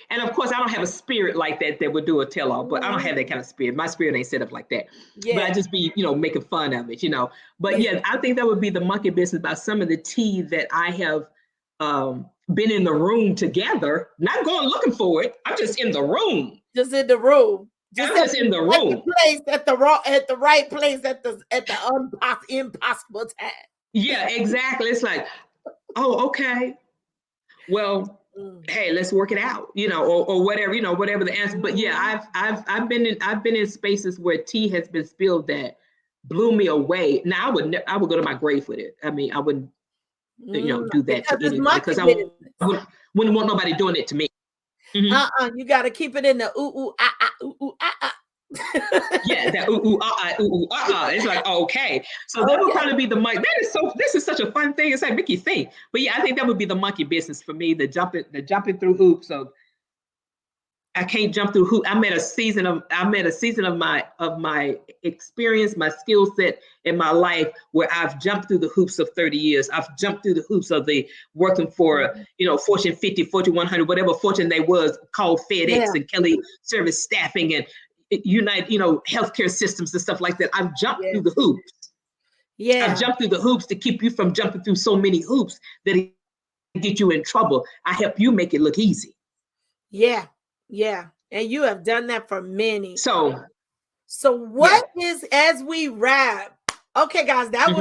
[SPEAKER 2] and of course, I don't have a spirit like that would do a tell all, but I don't have that
[SPEAKER 1] Mhm.
[SPEAKER 2] kind of spirit. My spirit ain't set up like that. But I
[SPEAKER 1] Yeah.
[SPEAKER 2] just be, making fun of it. But
[SPEAKER 1] Yeah.
[SPEAKER 2] yeah, I think that would be the monkey business about some of the tea that I have been in the room together, not going looking for it. I'm just in the room.
[SPEAKER 1] Just in the room.
[SPEAKER 2] I'm just in the room.
[SPEAKER 1] Place at the right place at the impossible time.
[SPEAKER 2] Yeah, exactly. It's like, oh, okay. Well, hey, let's work it out, or whatever, whatever the answer. But yeah, I've been in spaces where tea has been spilled that blew me away. Now I would go to my grave with it. I mean, I wouldn't, do that to anybody because I wouldn't want nobody doing it to me.
[SPEAKER 1] Mm-hmm. You got to keep it in the ooh ah ah ooh ooh ah ah.
[SPEAKER 2] Yeah, that ooh ah ah ooh ah ah. It's like, okay, so that would probably be the monkey. This is such a fun thing. It's like Mickey think, but yeah, I think that would be the monkey business for me. The jumping through hoops. So I can't jump through hoops. I'm at a season of my experience, my skill set in my life where I've jumped through the hoops of 30 years. I've jumped through the hoops of the working for Fortune 50, Fortune 100, whatever Fortune they was called FedEx and Kelly Service Staffing and United, healthcare systems and stuff like that. I've jumped through the hoops. Yeah. I've jumped through the hoops to keep you from jumping through so many hoops that it get you in trouble. I help you make it look easy.
[SPEAKER 1] Yeah. Yeah. And you have done that for many.
[SPEAKER 2] So
[SPEAKER 1] what is, as we wrap? Okay, guys, that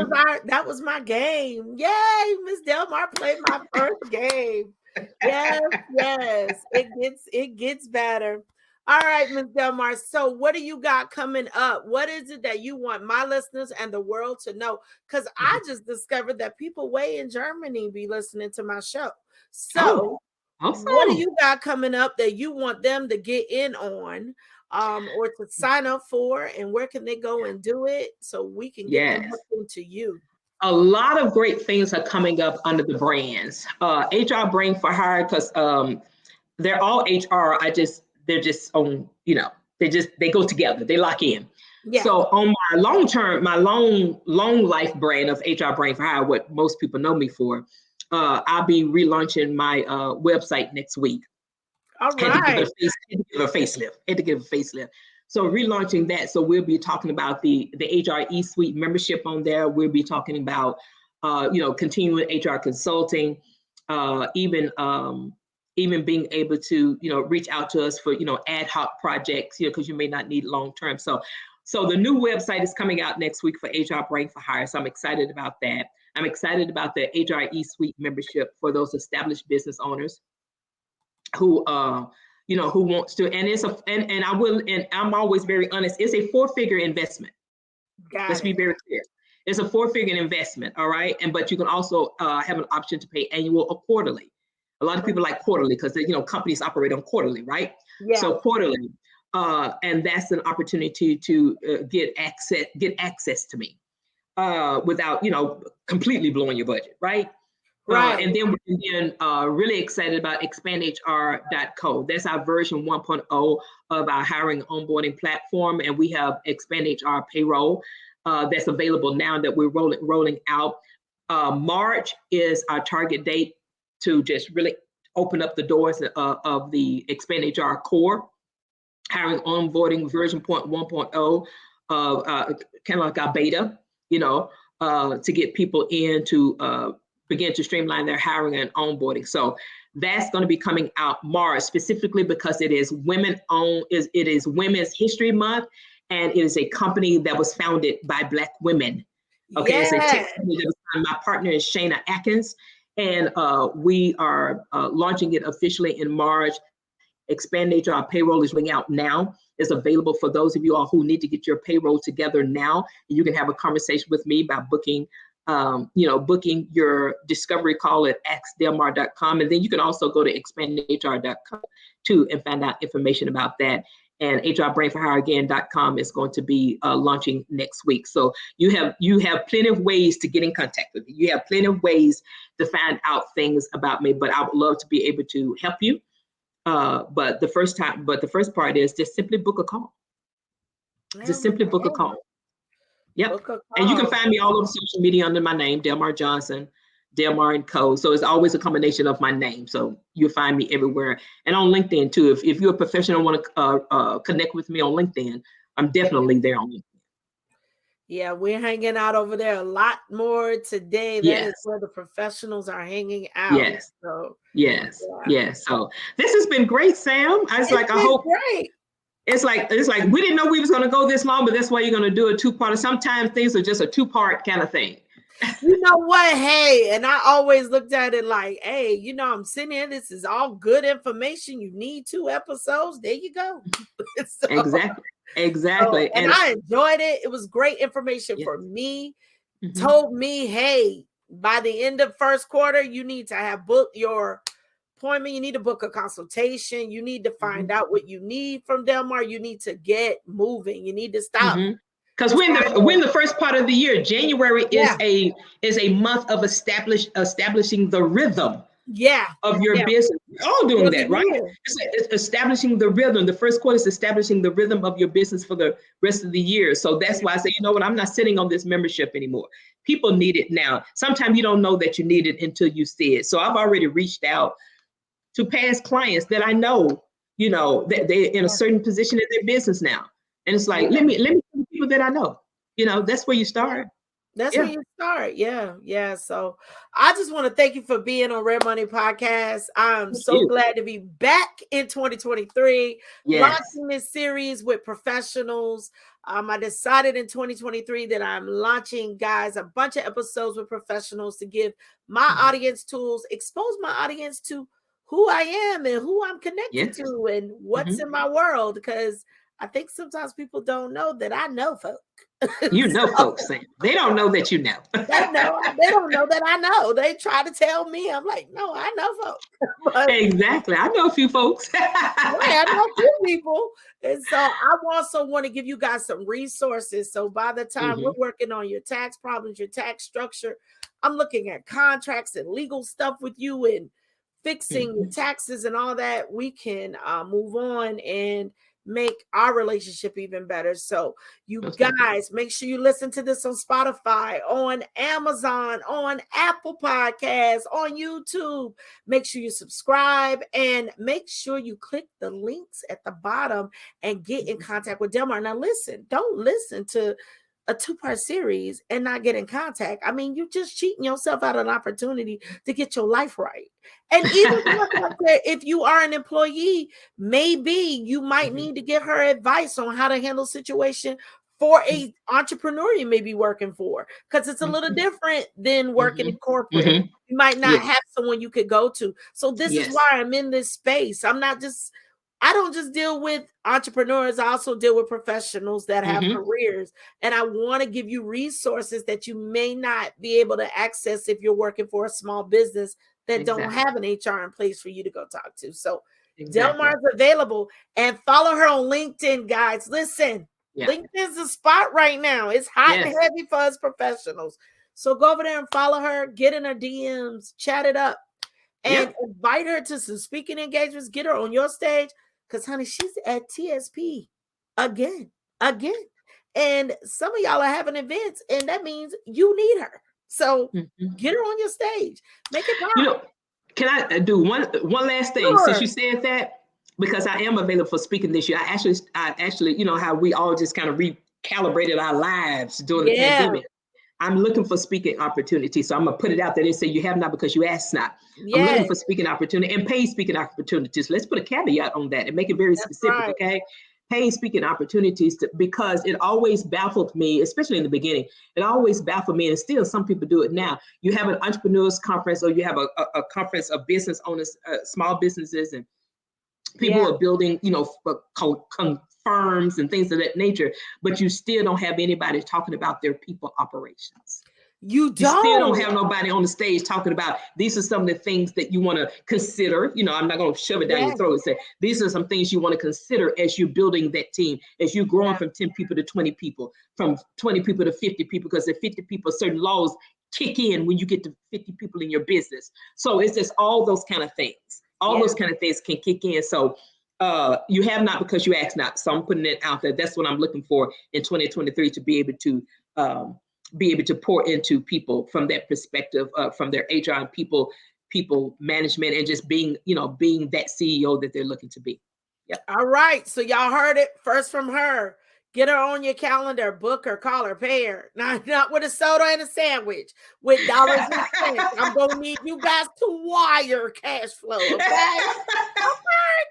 [SPEAKER 1] was my game. Yay, Miss Delmar played my first game. Yes. It gets better. All right, Ms. Delmar. So what do you got coming up? What is it that you want my listeners and the world to know? Because I just discovered that people way in Germany be listening to my show. So what do you got coming up that you want them to get in on or to sign up for? And where can they go and do it so we can get them into you?
[SPEAKER 2] A lot of great things are coming up under the brands. HR Brain for Hire, because they're all HR. They're just on, they go together, they lock in. Yeah. So on my long life brand of HR Brain for Hire, what most people know me for, I'll be relaunching my website next week.
[SPEAKER 1] All right.
[SPEAKER 2] Had to give a facelift. So relaunching that. So we'll be talking about the HR E-Suite membership on there. We'll be talking about, continuing HR consulting, even being able to, reach out to us for, ad hoc projects, because you may not need long-term. So the new website is coming out next week for HR Brain for Hire. So I'm excited about that. I'm excited about the HR E-Suite membership for those established business owners who, who wants to, and I'm always very honest, it's a 4-figure investment. Let's be very clear. It's a 4-figure investment, all right? But you can also have an option to pay annual or quarterly. A lot of people like quarterly because, companies operate on quarterly, right? Yeah. So quarterly, and that's an opportunity to get access to me without, completely blowing your budget, right? Right. And then we're really excited about expandhr.co. That's our version 1.0 of our hiring onboarding platform. And we have ExpandHR Payroll that's available now that we're rolling out. March is our target date to just really open up the doors of the ExpandHR core, hiring onboarding version 1.0, kind of like our beta, to get people in to begin to streamline their hiring and onboarding. So that's going to be coming out March, specifically because it is women-owned. It is Women's History Month, and it is a company that was founded by Black women. Okay, it's a tech company that was, my partner is Shana Atkins, and we are launching it officially in March. ExpandHR Payroll is going out now. It's available for those of you all who need to get your payroll together now. You can have a conversation with me by booking your discovery call at axdelmar.com. And then you can also go to expandhr.com too and find out information about that. And HRBrainForHireAgain.com is going to be launching next week. So you have plenty of ways to get in contact with me. You have plenty of ways to find out things about me, but I would love to be able to help you. But the first part is just simply book a call. Just simply book a call. Yep. And you can find me all over social media under my name, Delmar Johnson, Delmar and Co. So it's always a combination of my name. So you'll find me everywhere. And on LinkedIn too. If you're a professional and want to connect with me on LinkedIn, I'm definitely there on LinkedIn.
[SPEAKER 1] Yeah, we're hanging out over there a lot more today. That is
[SPEAKER 2] Yes,
[SPEAKER 1] where the professionals are hanging out.
[SPEAKER 2] yes,
[SPEAKER 1] So,
[SPEAKER 2] yes,
[SPEAKER 1] yeah,
[SPEAKER 2] yes. So this has been great, Sam. I was
[SPEAKER 1] it's
[SPEAKER 2] like, I
[SPEAKER 1] been
[SPEAKER 2] hope
[SPEAKER 1] great.
[SPEAKER 2] it's like we didn't know we was gonna go this long, but that's why you're gonna do a two-part. Sometimes things are just a two-part kind of thing.
[SPEAKER 1] You know what? Hey, and I always looked at it like, hey, I'm sitting here. This is all good information. You need 2 episodes. There you go. so,
[SPEAKER 2] Exactly, exactly,
[SPEAKER 1] and
[SPEAKER 2] and
[SPEAKER 1] I enjoyed it. It was great information
[SPEAKER 2] yeah.
[SPEAKER 1] for me.
[SPEAKER 2] Mhm,
[SPEAKER 1] Told me, hey, by the end of first quarter, you need to have booked your appointment. You need to book a consultation. You need to find
[SPEAKER 2] mhm,
[SPEAKER 1] out what you need from Delmar. You need to get moving. You need to stop
[SPEAKER 2] mhm. Because
[SPEAKER 1] trying
[SPEAKER 2] when
[SPEAKER 1] to,
[SPEAKER 2] the first part of the year, January
[SPEAKER 1] yeah,
[SPEAKER 2] is a month of establishing the rhythm
[SPEAKER 1] yeah,
[SPEAKER 2] of your
[SPEAKER 1] yeah,
[SPEAKER 2] business. We're all doing
[SPEAKER 1] for the
[SPEAKER 2] that, right?
[SPEAKER 1] year.
[SPEAKER 2] It's establishing the rhythm. The first quarter is establishing the rhythm of your business for the rest of the year. So that's why I say, you know what, I'm not sitting on this membership anymore. People need it now. Sometimes you don't know that you need it until you see it. So I've already reached out to past clients that I know, that they're in a certain position in their business now. And it's like,
[SPEAKER 1] Yeah,
[SPEAKER 2] let me people that I know. That's where you
[SPEAKER 1] yeah.
[SPEAKER 2] start.
[SPEAKER 1] That's where
[SPEAKER 2] Yeah.
[SPEAKER 1] you start. Yeah, yeah. So I just want to thank you for being on Rare Money Podcast. I'm
[SPEAKER 2] Thank
[SPEAKER 1] so
[SPEAKER 2] you.
[SPEAKER 1] glad to be back in 2023,
[SPEAKER 2] Yes.
[SPEAKER 1] launching this series with professionals. I decided in 2023 that I'm launching, guys, a bunch of episodes with professionals to give my
[SPEAKER 2] Mhm.
[SPEAKER 1] audience tools, expose my audience to who I am and who I'm connected
[SPEAKER 2] Yes.
[SPEAKER 1] to and what's
[SPEAKER 2] Mhm.
[SPEAKER 1] in my world. Because I think sometimes people don't know that I know folk.
[SPEAKER 2] You know,
[SPEAKER 1] So,
[SPEAKER 2] folks, Sam. They don't know that you know.
[SPEAKER 1] they don't know that I know. They try to tell me. I'm like, no, I know folk. But
[SPEAKER 2] Exactly. I know a few folks.
[SPEAKER 1] right, I know a few people. And so I also want to give you guys some resources. So by the time we're
[SPEAKER 2] Mhm,
[SPEAKER 1] working on your tax problems, your tax structure, I'm looking at contracts and legal stuff with you and fixing your
[SPEAKER 2] mhm.
[SPEAKER 1] taxes and all that. We can move on and make our relationship even better. So you
[SPEAKER 2] Okay.
[SPEAKER 1] guys, make sure you listen to this on Spotify, on Amazon, on Apple Podcasts, on YouTube. Make sure you subscribe and make sure you click the links at the bottom and get in
[SPEAKER 2] Mhm.
[SPEAKER 1] contact with Delmar. Now, listen, don't listen to a 2-part series and not get in contact. I mean, you're just cheating yourself out of an opportunity to get your life right. And even if you are an employee, maybe you might
[SPEAKER 2] Mhm,
[SPEAKER 1] need to get her advice on how to handle situation for
[SPEAKER 2] mhm,
[SPEAKER 1] a entrepreneur you may be working for, because it's a little
[SPEAKER 2] mhm,
[SPEAKER 1] different than working in
[SPEAKER 2] mhm,
[SPEAKER 1] corporate.
[SPEAKER 2] mhm.
[SPEAKER 1] You might not
[SPEAKER 2] Yes.
[SPEAKER 1] have someone you could go to. So this is
[SPEAKER 2] Yes.
[SPEAKER 1] why I'm in this space. I don't just deal with entrepreneurs. I also deal with professionals that have
[SPEAKER 2] Mhm.
[SPEAKER 1] careers. And I want to give you resources that you may not be able to access if you're working for a small business that don't
[SPEAKER 2] Exactly.
[SPEAKER 1] have an HR in place for you to go talk to. So
[SPEAKER 2] Exactly.
[SPEAKER 1] Delmar's available, and follow her on LinkedIn, guys. Listen,
[SPEAKER 2] Yeah.
[SPEAKER 1] LinkedIn's the spot right now. It's hot and
[SPEAKER 2] Yes.
[SPEAKER 1] heavy for us professionals. So go over there and follow her, get in her DMs, chat it up, and
[SPEAKER 2] Yep.
[SPEAKER 1] invite her to some speaking engagements. Get her on your stage because, honey, she's at TSP again, again. And some of y'all are having events, and that means you need her. So
[SPEAKER 2] Mhm.
[SPEAKER 1] get her on your stage. Make it
[SPEAKER 2] You
[SPEAKER 1] pop.
[SPEAKER 2] know, can I do one last thing? Since
[SPEAKER 1] Sure.
[SPEAKER 2] you said that, because I am available for speaking this year. I actually, how we all just kind of recalibrated our lives during the
[SPEAKER 1] Yeah.
[SPEAKER 2] pandemic. I'm looking for speaking opportunities. So I'm gonna put it out there. They say you have not because you ask not. I'm looking
[SPEAKER 1] Yes.
[SPEAKER 2] for speaking opportunity and paid speaking opportunities. Let's put a caveat on that and make it very
[SPEAKER 1] That's
[SPEAKER 2] specific,
[SPEAKER 1] right.
[SPEAKER 2] okay? Paid speaking opportunities because it always baffled me, especially in the beginning. It always baffled me, and still some people do it now. You have an entrepreneurs conference, or you have a conference of business owners, small businesses, and people
[SPEAKER 1] Yeah.
[SPEAKER 2] who are building, firms and things of that nature, but you still don't have anybody talking about their people operations.
[SPEAKER 1] You
[SPEAKER 2] You still don't
[SPEAKER 1] don't.
[SPEAKER 2] have nobody on the stage talking about these are some of the things that you want to consider. I'm not going to shove it down your
[SPEAKER 1] Yes.
[SPEAKER 2] throat and say these are some things you want to consider as you're building that team, as you're growing
[SPEAKER 1] Yeah.
[SPEAKER 2] from 10 people to 20 people, from 20 people to 50 people, because at 50 people, certain laws kick in when you get to 50 people in your business. So it's just all those kind of things. All
[SPEAKER 1] Yeah.
[SPEAKER 2] those kind of things can kick in. So you have not because you ask not. So I'm putting it out there. That's what I'm looking for in 2023 to be able to pour into people from that perspective, from their HR and people management, and just being that CEO that they're looking to be. Yep.
[SPEAKER 1] All right. So y'all heard it first from her. Get her on your calendar, book her, call her, pay her. Not with a soda and a sandwich, with dollars and cents. I'm going to need you guys to wire cash flow, okay?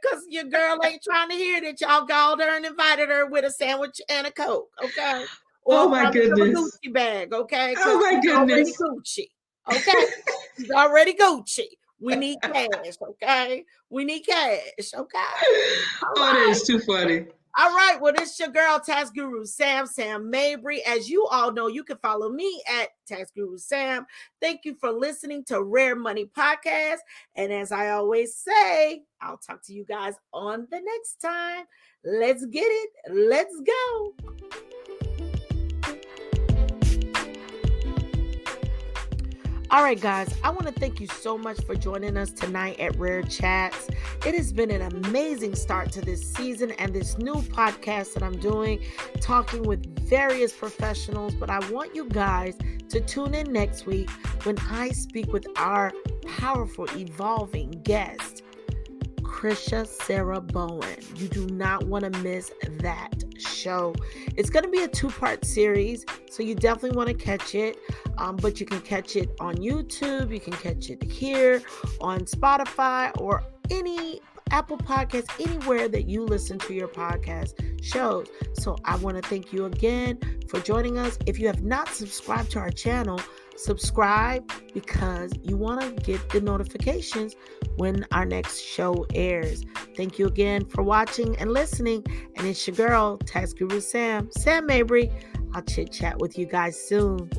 [SPEAKER 1] Because your girl ain't trying to hear that y'all called her and invited her with a sandwich and a Coke, okay? Or
[SPEAKER 2] Oh my
[SPEAKER 1] a
[SPEAKER 2] goodness.
[SPEAKER 1] Gucci bag, okay? Because
[SPEAKER 2] Oh my
[SPEAKER 1] she's already
[SPEAKER 2] goodness.
[SPEAKER 1] Gucci, okay? She's already Gucci. We need cash, okay? We need cash, okay? All
[SPEAKER 2] Oh, that is too funny.
[SPEAKER 1] All right. Well, this is your girl, Tax Guru Sam Mabry. As you all know, you can follow me at Tax Guru Sam. Thank you for listening to Rare Money Podcast. And as I always say, I'll talk to you guys on the next time. Let's get it. Let's go. All right, guys, I want to thank you so much for joining us tonight at Rare Chats. It has been an amazing start to this season and this new podcast that I'm doing, talking with various professionals. But I want you guys to tune in next week when I speak with our powerful, evolving guest, Krisha Sarah Bowen. You do not want to miss that show. It's going to be a 2-part series, so you definitely want to catch it. But you can catch it on YouTube. You can catch it here on Spotify or any Apple Podcast, anywhere that you listen to your podcast shows. So I want to thank you again for joining us. If you have not subscribed to our channel, subscribe, because you want to get the notifications when our next show airs. Thank you again for watching and listening. And it's your girl, Tax Guru Sam Mabry. I'll chit chat with you guys soon.